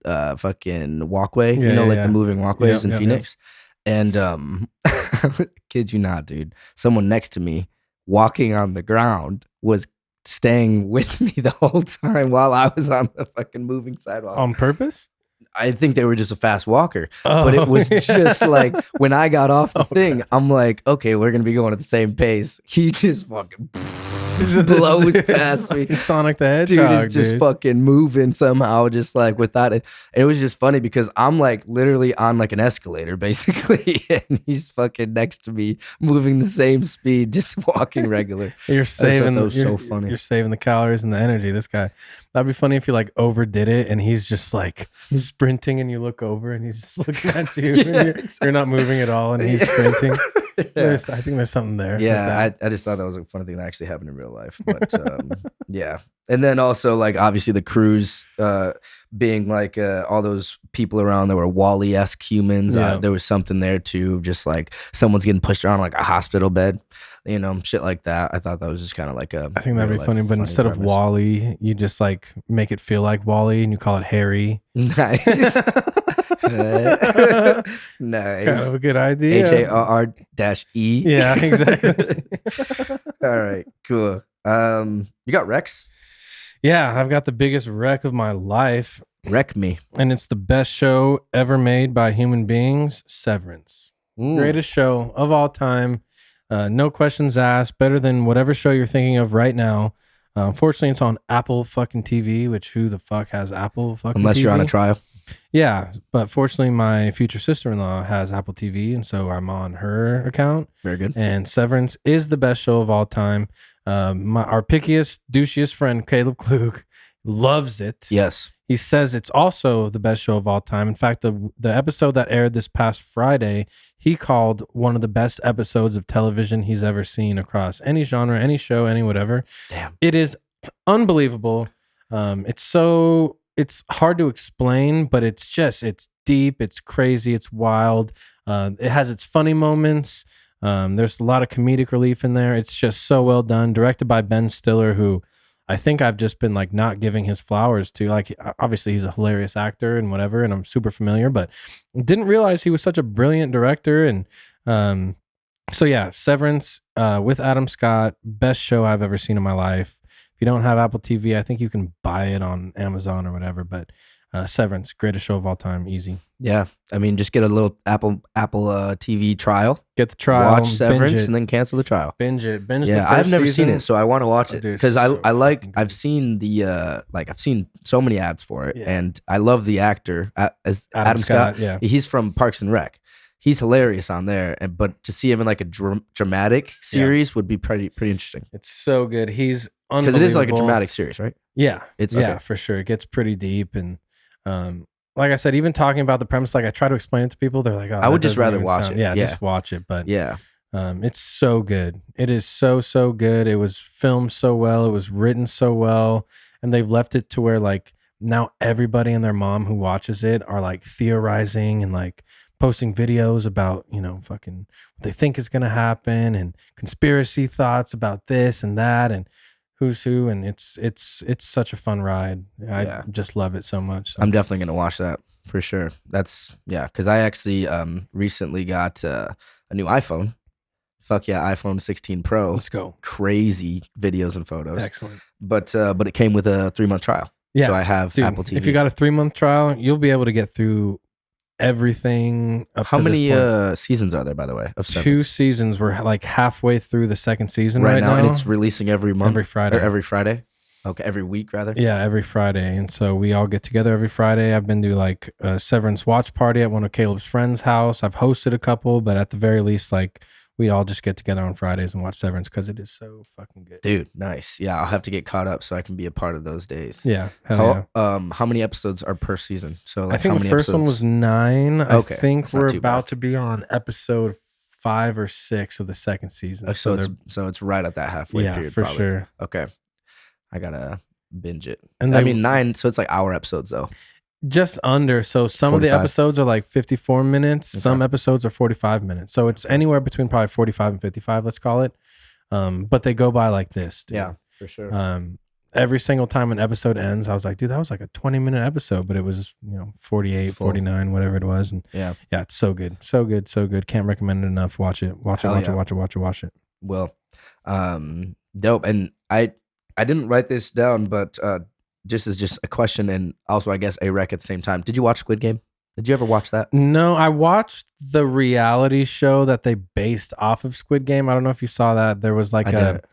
fucking walkway, the moving walkways in Phoenix. And kid you not, dude. Someone next to me walking on the ground was staying with me the whole time while I was on the fucking moving sidewalk. On purpose? I think they were just a fast walker, but it was just like when I got off the thing, I'm like, okay, we're gonna be going at the same pace. He just fucking blows past me. Sonic the Hedgehog, dude is just fucking moving somehow, just like without it. And it was just funny because I'm like literally on like an escalator basically, and he's fucking next to me, moving the same speed, just walking regular. You're saving. That was so funny. You're saving the calories and the energy. This guy. That'd be funny if you like overdid it and he's just like sprinting and you look over and he's just looking at you and you're not moving at all and he's sprinting. I think there's something there. Yeah, I just thought that was a funny thing that actually happened in real life. But yeah. And then also like obviously the crews being like all those people around that were Wall-E-esque humans. Yeah. There was something there too, just like someone's getting pushed around like a hospital bed, shit like that. I thought that was just kind of like I think that'd be funny, but instead of Wall-E, you just like make it feel like Wall-E and you call it Harry. Nice. Nice. Kind of a good idea. HARR-E. Yeah, exactly. All right, cool. You got Rex? Yeah, I've got the biggest wreck of my life. Wreck me. And it's the best show ever made by human beings, Severance. Ooh. Greatest show of all time. No questions asked. Better than whatever show you're thinking of right now. Unfortunately, it's on Apple fucking TV, which who the fuck has Apple fucking Unless TV? you're on a trial. Yeah, but fortunately, my future sister-in-law has Apple TV, and so I'm on her account. Very good. And Severance is the best show of all time. Our pickiest, douchiest friend, Caleb Klug, loves it. Yes. He says it's also the best show of all time. In fact, the episode that aired this past Friday, he called one of the best episodes of television he's ever seen across any genre, any show, any whatever. Damn. It is unbelievable. It's hard to explain, but it's deep, it's crazy, it's wild. It has its funny moments. There's a lot of comedic relief in there. It's just so well done. Directed by Ben Stiller, who I think I've just been like not giving his flowers to. Like, obviously he's a hilarious actor and whatever, and I'm super familiar, but didn't realize he was such a brilliant director. And so yeah, Severance with Adam Scott, best show I've ever seen in my life. If you don't have Apple TV, I think you can buy it on Amazon or whatever, but Severance, greatest show of all time, easy. Yeah, I mean, just get a little Apple TV trial. Get the trial, watch Severance, and then cancel the trial. Binge it. Binge yeah, the first I've never season. seen it, so I want to watch it because so I've seen the I've seen so many ads for it, Yeah. and I love the actor as Adam Scott. Yeah, He's from Parks and Rec. He's hilarious on there, but to see him in like a dramatic series would be pretty interesting. it's so good. He's Because it is like a dramatic series, right? Yeah, It's yeah, okay. for sure. It gets pretty deep, and like I said, even talking about the premise, like I try to explain it to people, they're like, "Oh, I would just rather watch it." Yeah, Yeah. just watch it. But Yeah, it's so good. It is so good. It was filmed so well. It was written so well, and they've left it to where like now everybody and their mom who watches it are like theorizing and like posting videos about fucking what they think is gonna happen and conspiracy thoughts about this and that and who's who, and it's such a fun ride. I just love it so much. So. I'm definitely gonna watch that for sure. That's because I actually recently got a new iPhone. Fuck yeah, iPhone 16 Pro. Let's go. Crazy videos and photos. Excellent. But it came with a 3-month trial. Yeah, So I have dude, Apple TV. If you got a 3-month trial, you'll be able to get through everything up How to many this point. seasons are there, by the way, of Severance? 2 seasons. We're like halfway through the second season right now. And it's releasing every month? Every Friday. Or every Friday? Okay, every week, rather? Yeah, every Friday. And so we all get together every Friday. I've been to like a Severance watch party at one of Caleb's friends' house. I've hosted a couple, but at the very least, like we all just get together on Fridays and watch Severance because it is so fucking good. Dude, nice. Yeah, I'll have to get caught up so I can be a part of those days. Yeah. Hell yeah. How many episodes are per season? So like, I think how the many first episodes? one was 9. Okay, I think that's not we're too about bad. to be on episode 5 or 6 of the second season. So it's right at that halfway yeah, period. for probably. sure. Okay, I gotta binge it. And I they- mean 9, so it's like hour episodes though. Just under. So some of the 45. episodes are like 54 minutes. Okay. Some episodes are 45 minutes. So it's anywhere between probably 45 and 55, let's call it. But they go by like this, dude. Yeah, for sure. Every single time an episode ends, I was like, dude, that was like a 20-minute episode, but it was, 48, Full. 49, whatever it was. And Yeah. it's so good. So good. So good. Can't recommend it enough. Watch it. Watch it. Hell Watch yeah. it. Watch it. Watch it. Watch it. Well, dope. And I didn't write this down, but just as just a question and also I guess a rec at the same time. Did you watch Squid Game? Did you ever watch that? No, I watched the reality show that they based off of Squid Game. I don't know if you saw that. There was like I didn't.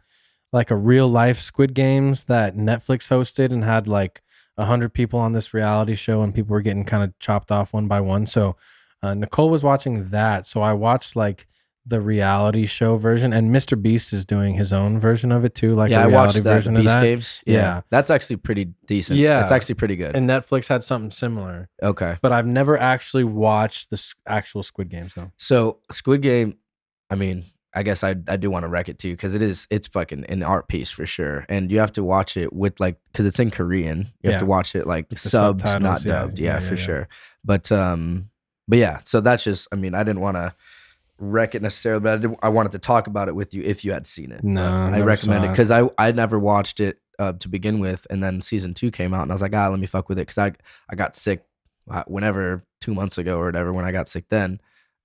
a real life Squid Games that Netflix hosted and had like 100 people on this reality show and people were getting kind of chopped off one by one. So Nicole was watching that. So I watched like the reality show version, and Mr. Beast is doing his own version of it too. Like Yeah, a I reality watched that. version The of Beast that. Games. Yeah. That's actually pretty decent. Yeah. It's actually pretty good. And Netflix had something similar, Okay. but I've never actually watched the actual Squid Games though. So Squid Game, I mean, I guess I do want to wreck it too because it's fucking an art piece for sure, and you have to watch it with like because it's in Korean. You have to watch it like the subbed, subtitles, not yeah. dubbed. Yeah, Yeah, for yeah. sure. But yeah. So that's just. I mean, I didn't want to wreck it necessarily, but I wanted to talk about it with you if you had seen it. No, But I never recommend saw it it. because I never watched it to begin with, and then season 2 came out, and I was like, let me fuck with it because I got sick whenever 2 months ago or whatever when I got sick then.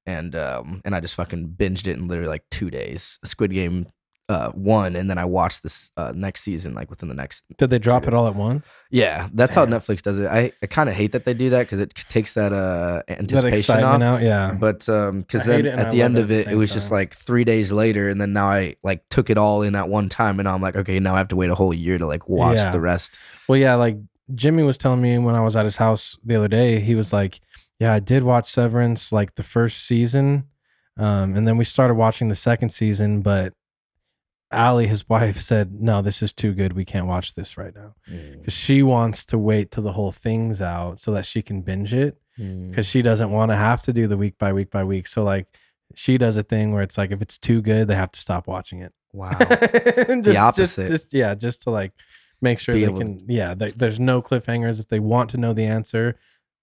And I just fucking binged it in literally like 2 days. Squid Game 1, and then I watched this next season like within the next. Did they drop it all at once? Yeah, that's how Damn. Netflix does it. I kind of hate that they do that because it takes that That anticipation excitement off. out? Yeah. But because I hate then it and at I the love end it of at the it, it same was just time. like 3 days later, and then now I like took it all in at one time, and now I'm like, okay, now I have to wait a whole year to like watch Yeah. the rest. Well, yeah, like Jimmy was telling me when I was at his house the other day, he was like, yeah, I did watch Severance like the first season. And then we started watching the second season, but Allie, his wife, said, no, this is too good. We can't watch this right now. Because she wants to wait till the whole thing's out so that she can binge it. Because she doesn't want to have to do the week by week by week. So like she does a thing where it's like if it's too good, they have to stop watching it. Wow. The opposite. Just to like make sure Be they able can. Yeah, there's no cliffhangers. If they want to know the answer,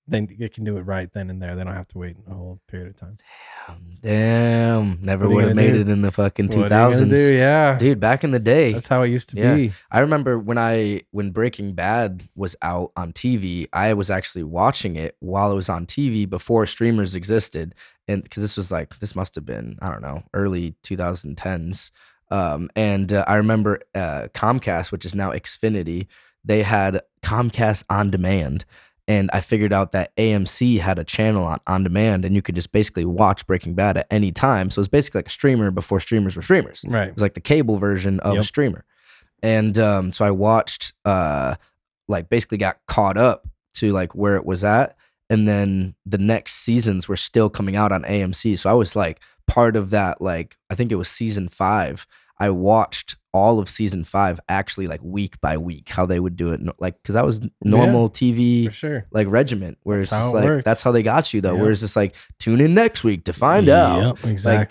then they can do it right then and there. They don't have to wait a whole period of time. Damn, never What are you would have gonna made do? it in the fucking What are you gonna 2000s. do? Yeah, Dude, back in the day. that's how it used to Yeah. be. I remember when Breaking Bad was out on TV, I was actually watching it while it was on TV before streamers existed. And because this must have been, I don't know, early 2010s. And I remember Comcast, which is now Xfinity, they had Comcast On Demand. And I figured out that AMC had a channel on demand, and you could just basically watch Breaking Bad at any time. So it was basically like a streamer before streamers were streamers. Right. It was like the cable version of a Yep. streamer. And so I watched, like basically got caught up to like where it was at. And then the next seasons were still coming out on AMC. So I was like part of that, like, I think it was season 5. I watched all of season 5 actually like week by week, how they would do it. Like, cause that was normal TV For sure. like regiment where That's it's just how it like, works. that's how they got you though. Yep. Where it's just like, tune in next week to find out. Yep, exactly. Like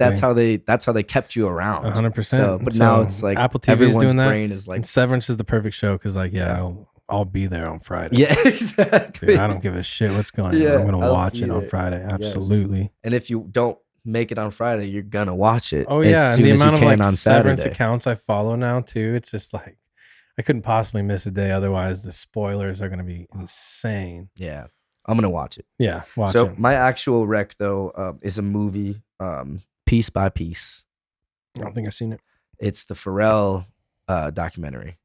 that's how they kept you around. 100%. So, but now it's like Apple TV is everyone's doing that. brain is like, And Severance is the perfect show because, like, Yeah. I'll be there on Friday. yeah, exactly. Dude, I don't give a shit what's going on. Yeah, I'm gonna I'll watch be it on there. Friday. Yes. Absolutely. And if you don't make it on Friday, you're gonna watch it. Oh as yeah, and soon the as you amount of can like on Severance Saturday. accounts I follow now too. It's just like I couldn't possibly miss a day. Otherwise, the spoilers are gonna be insane. Yeah, I'm gonna watch it. Yeah, watch So it. my actual rec though is a movie, Piece by Piece. I don't think I've seen it. It's the Pharrell documentary,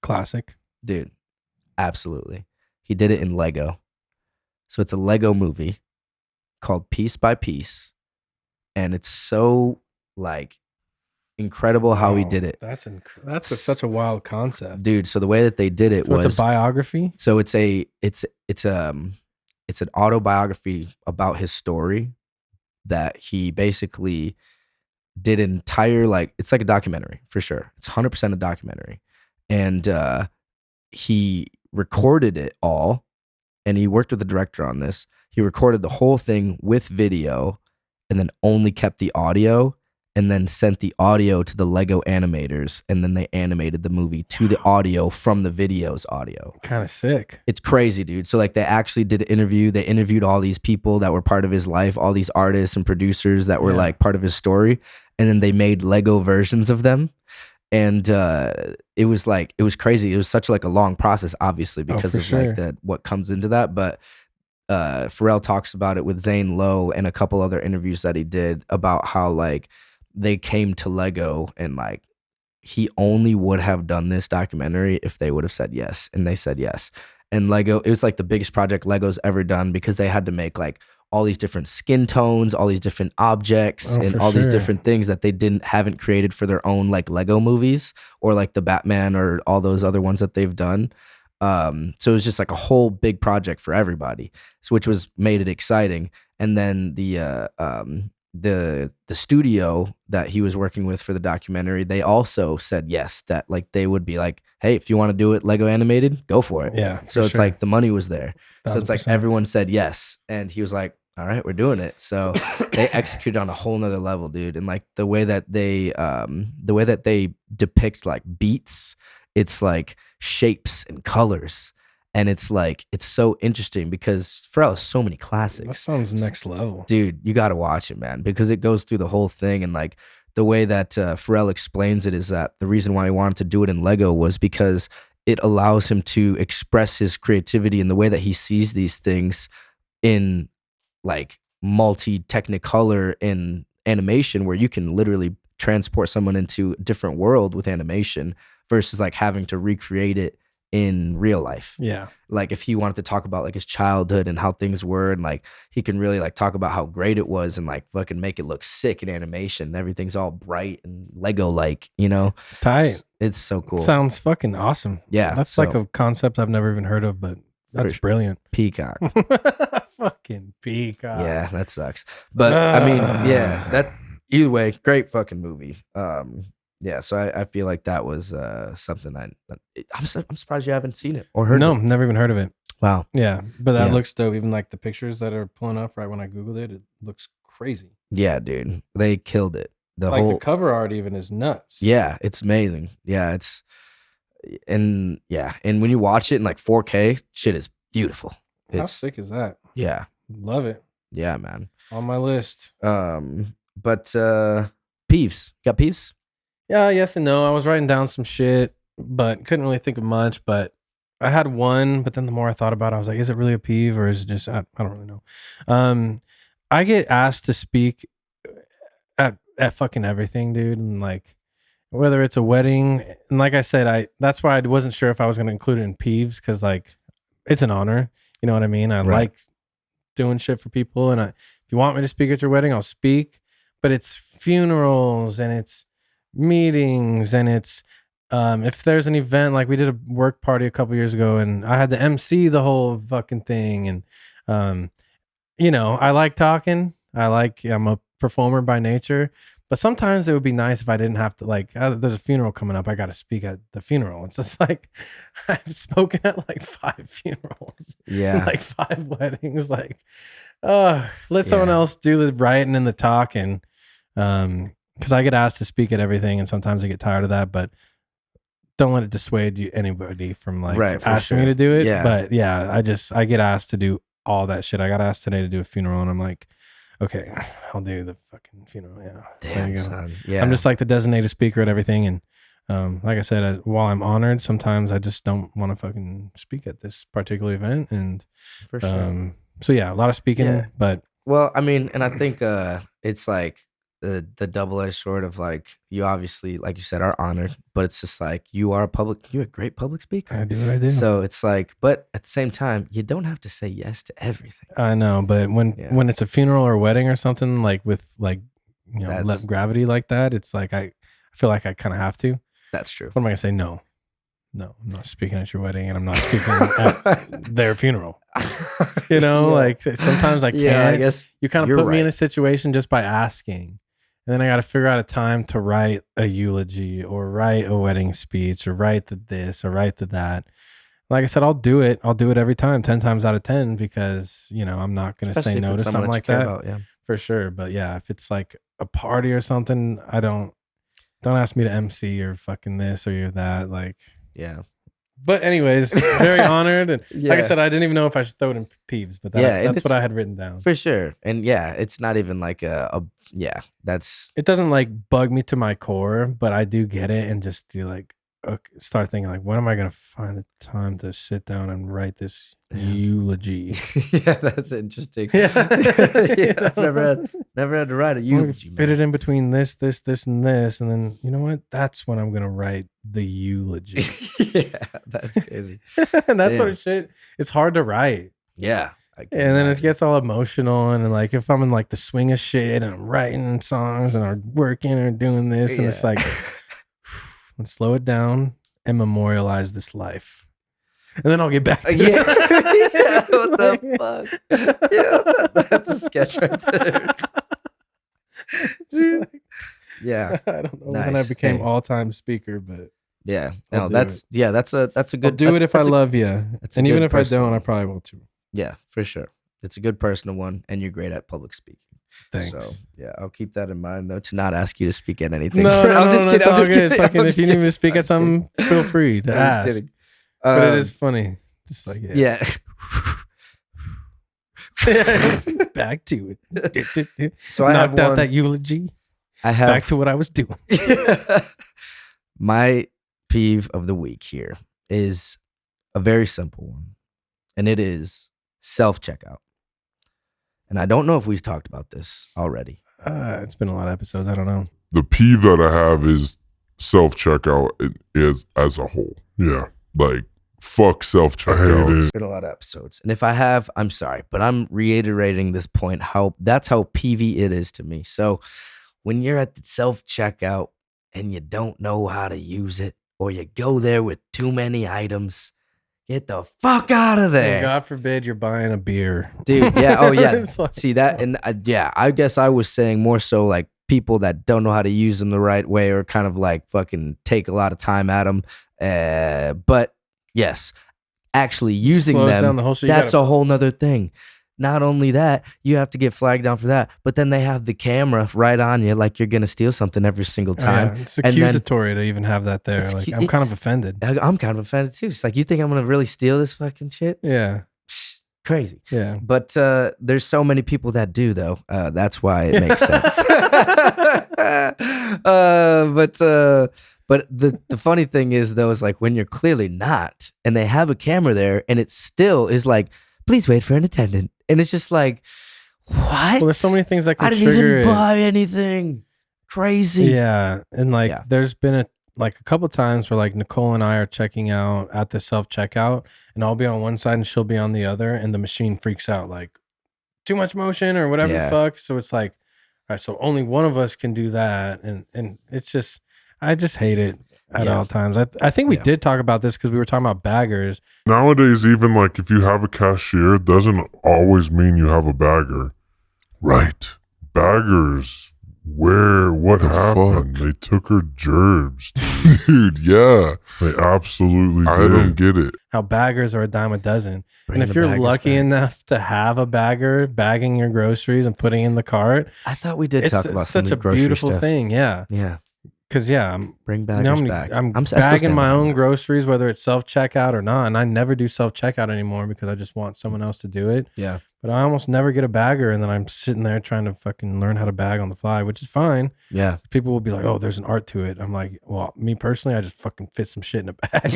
Classic. dude. Absolutely, he did it in Lego. So it's a Lego movie, called Piece by Piece, and it's so like incredible how he did it, That's such a wild concept, dude. So the way that they did it so was it's a biography. So it's an autobiography about his story that he basically did entire, like, it's like a documentary for sure. It's 100% a documentary. And he recorded it all, and he worked with the director on this. He recorded the whole thing with video and then only kept the audio, and then sent the audio to the Lego animators, and then they animated the movie to the audio from the video's audio. Kind of sick. It's crazy, dude. So like they actually did an interview. They interviewed all these people that were part of his life, all these artists and producers that were like part of his story, and then they made Lego versions of them. And it was crazy. It was such like a long process, obviously, because of like what comes into that. But Pharrell talks about it with Zane Lowe and a couple other interviews that he did about how like they came to Lego, and like he only would have done this documentary if they would have said yes, and they said yes. And Lego, it was like the biggest project Lego's ever done, because they had to make like all these different skin tones, all these different objects, and all these different things that they haven't created for their own like Lego movies or like the Batman or all those other ones that they've done. So it was just like a whole big project for everybody, which made it exciting. And then the studio that he was working with for the documentary, they also said yes, that like they would be like, hey, if you want to do it Lego animated, go for it. Yeah. So it's like the money was there. 1,000%. So it's like everyone said yes, and he was like, all right, we're doing it. So they executed on a whole nother level, dude. And like the way that they depict like beats, it's like shapes and colors. And it's like, it's so interesting because Pharrell has so many classics. That sounds next level. Dude, you got to watch it, man, because it goes through the whole thing. And like the way that Pharrell explains it is that the reason why he wanted to do it in Lego was because it allows him to express his creativity in the way that he sees these things in like multi-technicolor in animation, where you can literally transport someone into a different world with animation versus like having to recreate it in real life. Yeah. Like if he wanted to talk about like his childhood and how things were, and like he can really like talk about how great it was and like fucking make it look sick in animation. Everything's all bright and Lego like, you know. Tight. It's so cool. Sounds fucking awesome. Yeah. That's like a concept I've never even heard of, but that's brilliant. Peacock. Fucking Peacock. Yeah, that sucks. But I mean, yeah, that either way, great fucking movie. Yeah, so I feel like that was something I'm surprised you haven't seen it or heard. No, of it. never even heard of it. Wow. Yeah, but that looks dope. Even like the pictures that are pulling up right when I Googled it, it looks crazy. Yeah, dude, they killed it. The cover art even is nuts. Yeah, it's amazing. Yeah, and when you watch it in like 4K, shit is beautiful. How sick is that? Yeah, love it. Yeah, man. On my list. But Peeves, got Peeves? Yeah, yes and no. I was writing down some shit, but couldn't really think of much. But I had one, but then the more I thought about it, I was like, is it really a peeve or is it just, I don't really know. I get asked to speak at fucking everything, dude. And like, whether it's a wedding, and like I said, that's why I wasn't sure if I was going to include it in peeves, because like, it's an honor. You know what I mean? I like doing shit for people. And if you want me to speak at your wedding, I'll speak. But it's funerals and it's meetings, and it's if there's an event, like we did a work party a couple years ago and I had to MC the whole fucking thing. And you know, I like talking. I'm a performer by nature, but sometimes it would be nice if I didn't have to, like, there's a funeral coming up, I got to speak at the funeral. It's just like, I've spoken at like 5 funerals, like 5 weddings, like let someone else do the writing and the talking. Because I get asked to speak at everything, and sometimes I get tired of that. But don't let it dissuade anybody from like asking me to do it. Yeah. But yeah, I get asked to do all that shit. I got asked today to do a funeral, and I'm like, okay, I'll do the fucking funeral. Yeah, damn, son. Yeah, I'm just like the designated speaker at everything, and like I said, while I'm honored, sometimes I just don't want to fucking speak at this particular event. And for sure. So yeah, a lot of speaking, but well, I mean, and I think it's like, the double-edged sword of like, you obviously, like you said, are honored, but it's just like you're a great public speaker. I do what I do. So it's like, but at the same time, you don't have to say yes to everything. I know, but when it's a funeral or wedding or something like with like, you know, gravity like that, it's like I feel like I kind of have to. That's true. What am I gonna say? No, I'm not speaking at your wedding, and I'm not speaking at their funeral. You know, like sometimes I can't. Yeah, I guess you kind of put me in a situation just by asking, and then I got to figure out a time to write a eulogy or write a wedding speech or write this or write that. Like I said, I'll do it. I'll do it every time, 10 times out of 10, because you know I'm not gonna say no to something like that. For sure. But yeah, if it's like a party or something, I don't ask me to MC or fucking this or that. Like, yeah. But anyways, very honored. And like I said, I didn't even know if I should throw it in Peeves, but that's what I had written down. For sure. And yeah, it's not even like it doesn't like bug me to my core, but I do get it and just do like, start thinking like, when am I going to find the time to sit down and write this eulogy? Yeah, that's interesting. I've never had to write a eulogy. Fit it in between this, and this, and then you know what? That's when I'm gonna write the eulogy. Yeah, that's crazy. And that sort of shit, it's hard to write. Yeah. And then it gets all emotional, and like if I'm in like the swing of shit and I'm writing songs and I'm working or doing this, and it's like, let's slow it down and memorialize this life. And then I'll get back to it. Yeah, what the fuck? Yeah, that's a sketch right there. Like, yeah. I don't know when I became all-time speaker, but yeah. No, that's a good. I'll do it if I love you. And even if I don't, I probably will too. Yeah, for sure. It's a good personal one, and you're great at public speaking. Thanks. So yeah, I'll keep that in mind though, to not ask you to speak at anything. No, I'm just kidding. I'm just kidding. If you need me to speak at something, feel free to ask. Just kidding. But it is funny. Just like back to it. So I knocked out that eulogy. Back to what I was doing. My peeve of the week here is a very simple one, and it is self-checkout. And I don't know if we've talked about this already. It's been a lot of episodes. I don't know. The peeve that I have is self-checkout is as a whole. Yeah. Like, fuck self-checkout. It's been a lot of episodes. And if I have, I'm sorry, but I'm reiterating this point, that's how peevy it is to me. So when you're at the self-checkout and you don't know how to use it, or you go there with too many items, get the fuck out of there. And God forbid you're buying a beer. Dude, yeah. Oh, yeah. Like, see that? And I guess I was saying more so like people that don't know how to use them the right way, or kind of like fucking take a lot of time at them. But yes, actually using them, that's a whole nother thing. Not only that, you have to get flagged down for that, but then they have the camera right on you like you're going to steal something every single time. Yeah, it's accusatory to even have that there. Like, I'm kind of offended. I'm kind of offended too. It's like, you think I'm going to really steal this fucking shit? Yeah. Crazy. Yeah. But there's so many people that do, though. That's why it makes sense. But the funny thing is, though, is like when you're clearly not, and they have a camera there, and it still is like, please wait for an attendant. And it's just like, what? Well, there's so many things that can trigger I didn't even buy anything. Crazy. Yeah. And like, there's been a couple times where like Nicole and I are checking out at the self-checkout, and I'll be on one side and she'll be on the other, and the machine freaks out like, too much motion or whatever the fuck. So it's like, all right, so only one of us can do that. And it's just, I just hate it at all times. I think we did talk about this because we were talking about baggers. Nowadays, even like if you have a cashier, it doesn't always mean you have a bagger. Right. Baggers. What happened? Fuck? They took her gerbs, dude. Yeah. They absolutely did. I don't get it. How baggers are a dime a dozen. And if you're lucky enough to have a bagger bagging your groceries and putting in the cart. I thought we did talk about such a beautiful thing. Yeah. Yeah. Because I'm baggers back. I'm bagging my own groceries, whether it's self-checkout or not. And I never do self-checkout anymore because I just want someone else to do it. Yeah. But I almost never get a bagger, and then I'm sitting there trying to fucking learn how to bag on the fly, which is fine. Yeah. People will be like, oh, there's an art to it. I'm like, well, me personally, I just fucking fit some shit in a bag.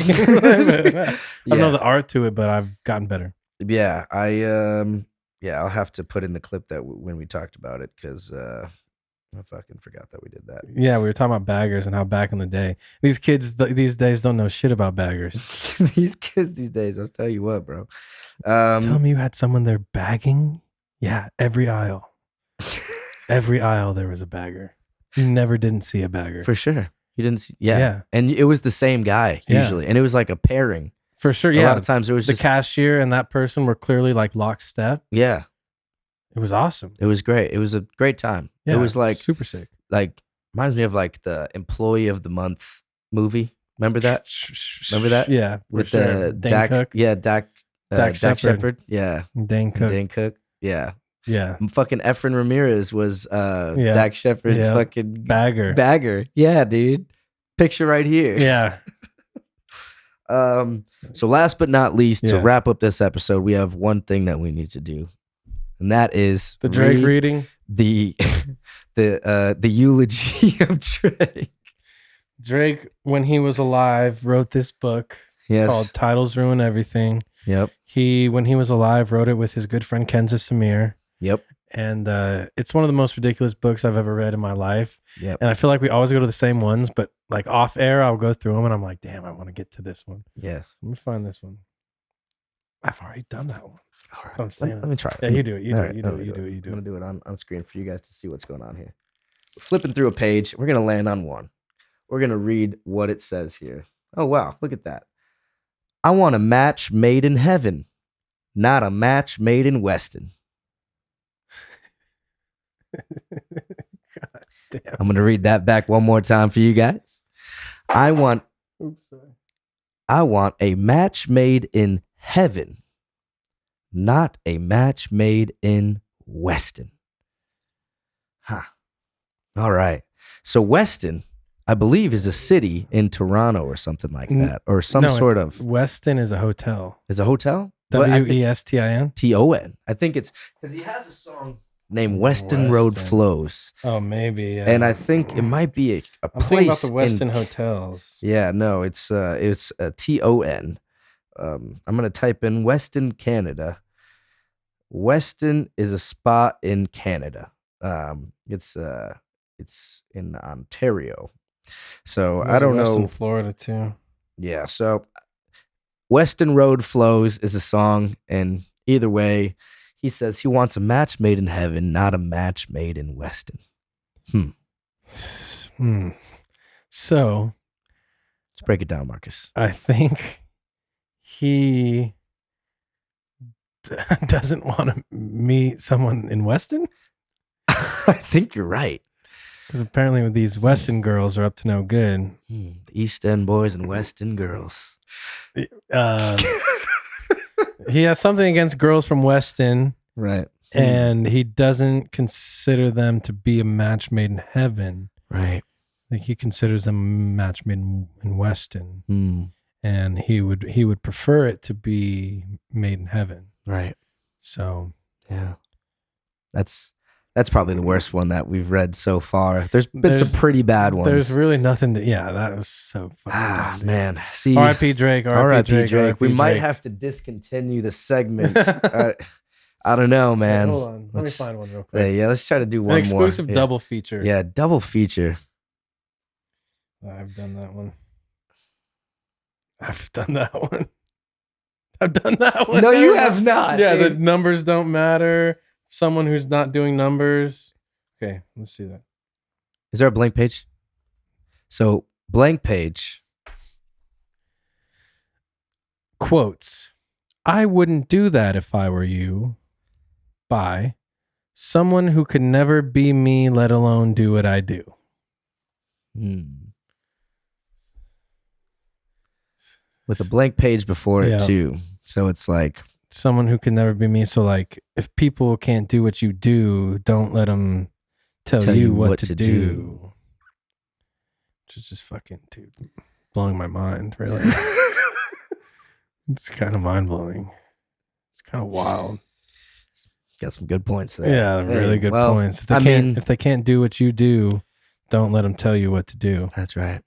I know the art to it, but I've gotten better. Yeah. I'll have to put in the clip that when we talked about it, because I fucking forgot that we did that. Yeah, we were talking about baggers and how back in the day, these kids these days don't know shit about baggers. These kids these days, I'll tell you what, bro. Tell me you had someone there bagging? Yeah, every aisle. Every aisle there was a bagger. You never didn't see a bagger. For sure. You didn't see, yeah. Yeah. And it was the same guy usually. And it was like a pairing. For sure, A yeah. lot of times it was the just, cashier and that person were clearly like lockstep. yeah. It was awesome. It was great. It was a great time. Yeah, it was like super sick. like reminds me of like the Employee of the Month movie. Remember that? Remember that? Yeah, With for sure. the Dane Dak, Cook, yeah, Dak Shepard. Shepard. Yeah. Dane Cook. Dane Cook. Yeah. Yeah, Fucking Efren Ramirez was Dak Shepard's Yeah. fucking bagger. bagger. Yeah, dude. Picture right here. Yeah, So last but not least, to Yeah. wrap up this episode, we have one thing that we need to do. And that is the Drake read reading. the eulogy of Drake. Drake, when he was alive, wrote this book Yes. called "Titles Ruin Everything." Yep. When he was alive, wrote it with his good friend Kenza Samir. Yep. And it's one of the most ridiculous books I've ever read in my life. Yep. And I feel like we always go to the same ones, but like off air, I'll go through them and I'm like, damn, I want to get to this one. Yes. Let me find this one. I've already done that one. All That's right. what I'm saying. Let me try it. Yeah, you do it. You do All it. right, You do I'm it. gonna You do it. You I'm do gonna it. do it on screen for you guys to see what's going on here. We're flipping through a page. We're gonna land on one. We're gonna read what it says here. Oh wow, look at that. I want a match made in heaven, not a match made in Weston. God damn. I'm gonna read that back one more time for you guys. I want Oops, sorry. a match made in heaven, not a match made in Weston. Huh. All right. So Weston, I believe, is a city in Toronto or something like that, or some No, sort it's- of. Weston is a hotel. Is a hotel? Well, I think- WESTIN. TON. I think it's because he has a song named Weston Road Weston. Flows, Oh, maybe. Yeah. and I think it might be a I'm place thinking about the Weston in, hotels. Yeah, no, it's a TON. I'm gonna type in Weston, Canada. Weston is a spot in Canada. It's in Ontario. So I There's a don't Weston, know. Florida too. Yeah, so Weston Road Flows is a song, and either way, he says he wants a match made in heaven, not a match made in Weston. So Let's break it down, Marcus. I think he doesn't want to meet someone in Weston I think you're right. because apparently these Weston girls are up to no good. The East End boys and West End girls. He has something against girls from Weston, Right. and he doesn't consider them to be a match made in heaven. Right. Like he considers them a match made in Weston, and he would prefer it to be made in heaven. Right. So Yeah. That's probably the worst one that we've read so far. There's been some There's- pretty bad ones. there's really nothing to. Yeah, that was so fucking. dumb, dude. Man. See, R.I.P. Drake. R.I.P. Drake. We might Drake. have to discontinue the segment. I don't know, man. Hold on. Let me Let's- find one real quick. Yeah, let's try to do An one more. exclusive Yeah. double feature. Yeah, double feature. I've done that one. I've done that one. I've done that one. No, you have not. Yeah, the dude. numbers don't matter. Someone who's not doing numbers. Okay, let's see that. Is there a blank page? So, blank page. Quotes. I wouldn't do that if I were you. By someone who could never be me, let alone do what I do. With a blank page before Yeah. it, too. So, it's like, Someone who can never be me. So, like, if people can't do what you do, don't let them tell you what to do. Which is just fucking, dude, blowing my mind, really. It's kind of mind blowing. It's kind of wild. got some good points there. Yeah, Hey, really good well, points. If they I can't, mean- if they can't do what you do, don't let them tell you what to do. That's right.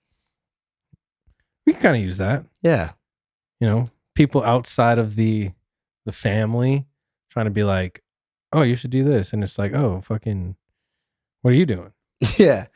We can kind of use that. Yeah. You know, people outside of the family trying to be like, oh, you should do this, and it's like, oh, fucking, what are you doing? Yeah.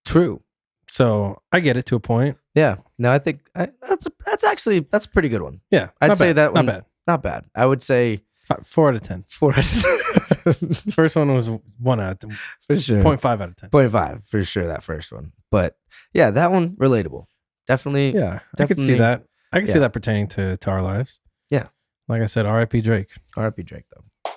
True. So I get it to a point. Yeah. No, I think that's a pretty good one. Yeah, I'd not say bad, that one. not bad. Not bad. I would say 4 out of 10. 4 out of 10. First one was 1 out of 10. For sure. 0.5 out of 10. 0.5 for sure, that first one. But yeah, that one, relatable. Definitely. Yeah, I could see definitely- that. I could see yeah. that pertaining to our lives. Yeah. Like I said, R.I.P. Drake. R.I.P. Drake, though.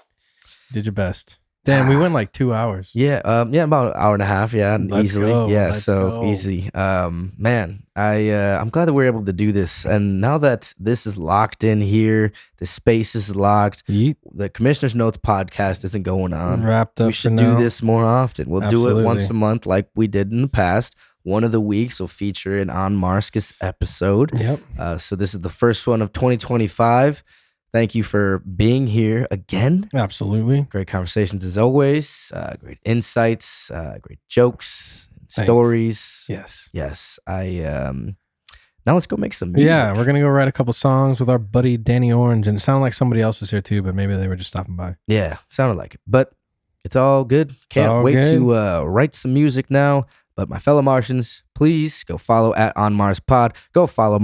Did your best. Damn, we went like 2 hours. Yeah, about an hour and a half. Yeah, Let's easily. go, Yeah, let's so go. easy. Man, I'm glad that we're able to do this. And now that this is locked in here, the space is locked. Yeet. The Commissioner's Notes podcast isn't going on. Wrapped up. We should for do now. this more often. We'll do it once Absolutely. a month, like we did in the past. One of the weeks will feature an On Marscus episode. Yep. So this is the first one of 2025. Thank you for being here again. Absolutely. Great conversations as always. Great insights. Great jokes, Thanks. stories. Yes. Yes. Now let's go make some music. Yeah, we're gonna go write a couple songs with our buddy Danny Orange, and it sounded like somebody else was here too, but maybe they were just stopping by. Yeah, sounded like it. But it's all good. Can't all wait good. to write some music now. But my fellow Martians, please go follow at On Mars Pod. Go follow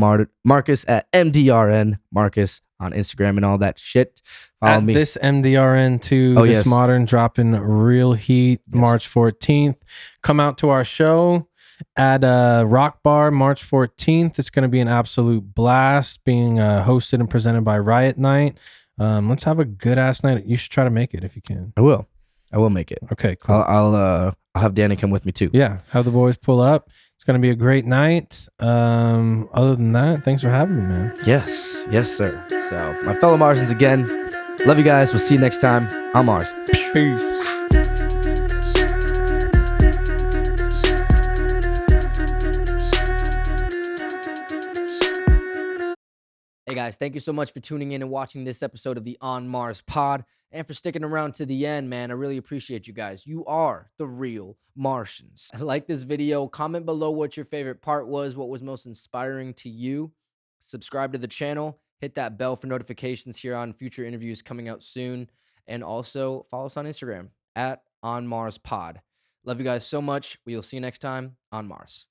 Marcus at MDRN Marcus on Instagram and all that shit. Follow At me. this MDRN to Oh, this yes. modern dropping real heat March 14th. Come out to our show at Rock Bar March 14th. It's going to be an absolute blast being hosted and presented by Riot Night. Let's have a good ass night. You should try to make it if you can. I will make it. Okay, cool. I'll have Danny come with me too. Yeah, have the boys pull up. It's going to be a great night. Other than that, thanks for having me, man. Yes, sir. So, my fellow Martians again, love you guys. We'll see you next time on Mars. Peace. Hey guys, thank you so much for tuning in and watching this episode of the On Mars Pod and for sticking around to the end, man. I really appreciate you guys. You are the real Martians. Like this video, comment below what your favorite part was, what was most inspiring to you. Subscribe to the channel, hit that bell for notifications here on future interviews coming out soon, and also follow us on Instagram at On Mars Pod. Love you guys so much. We will see you next time on Mars.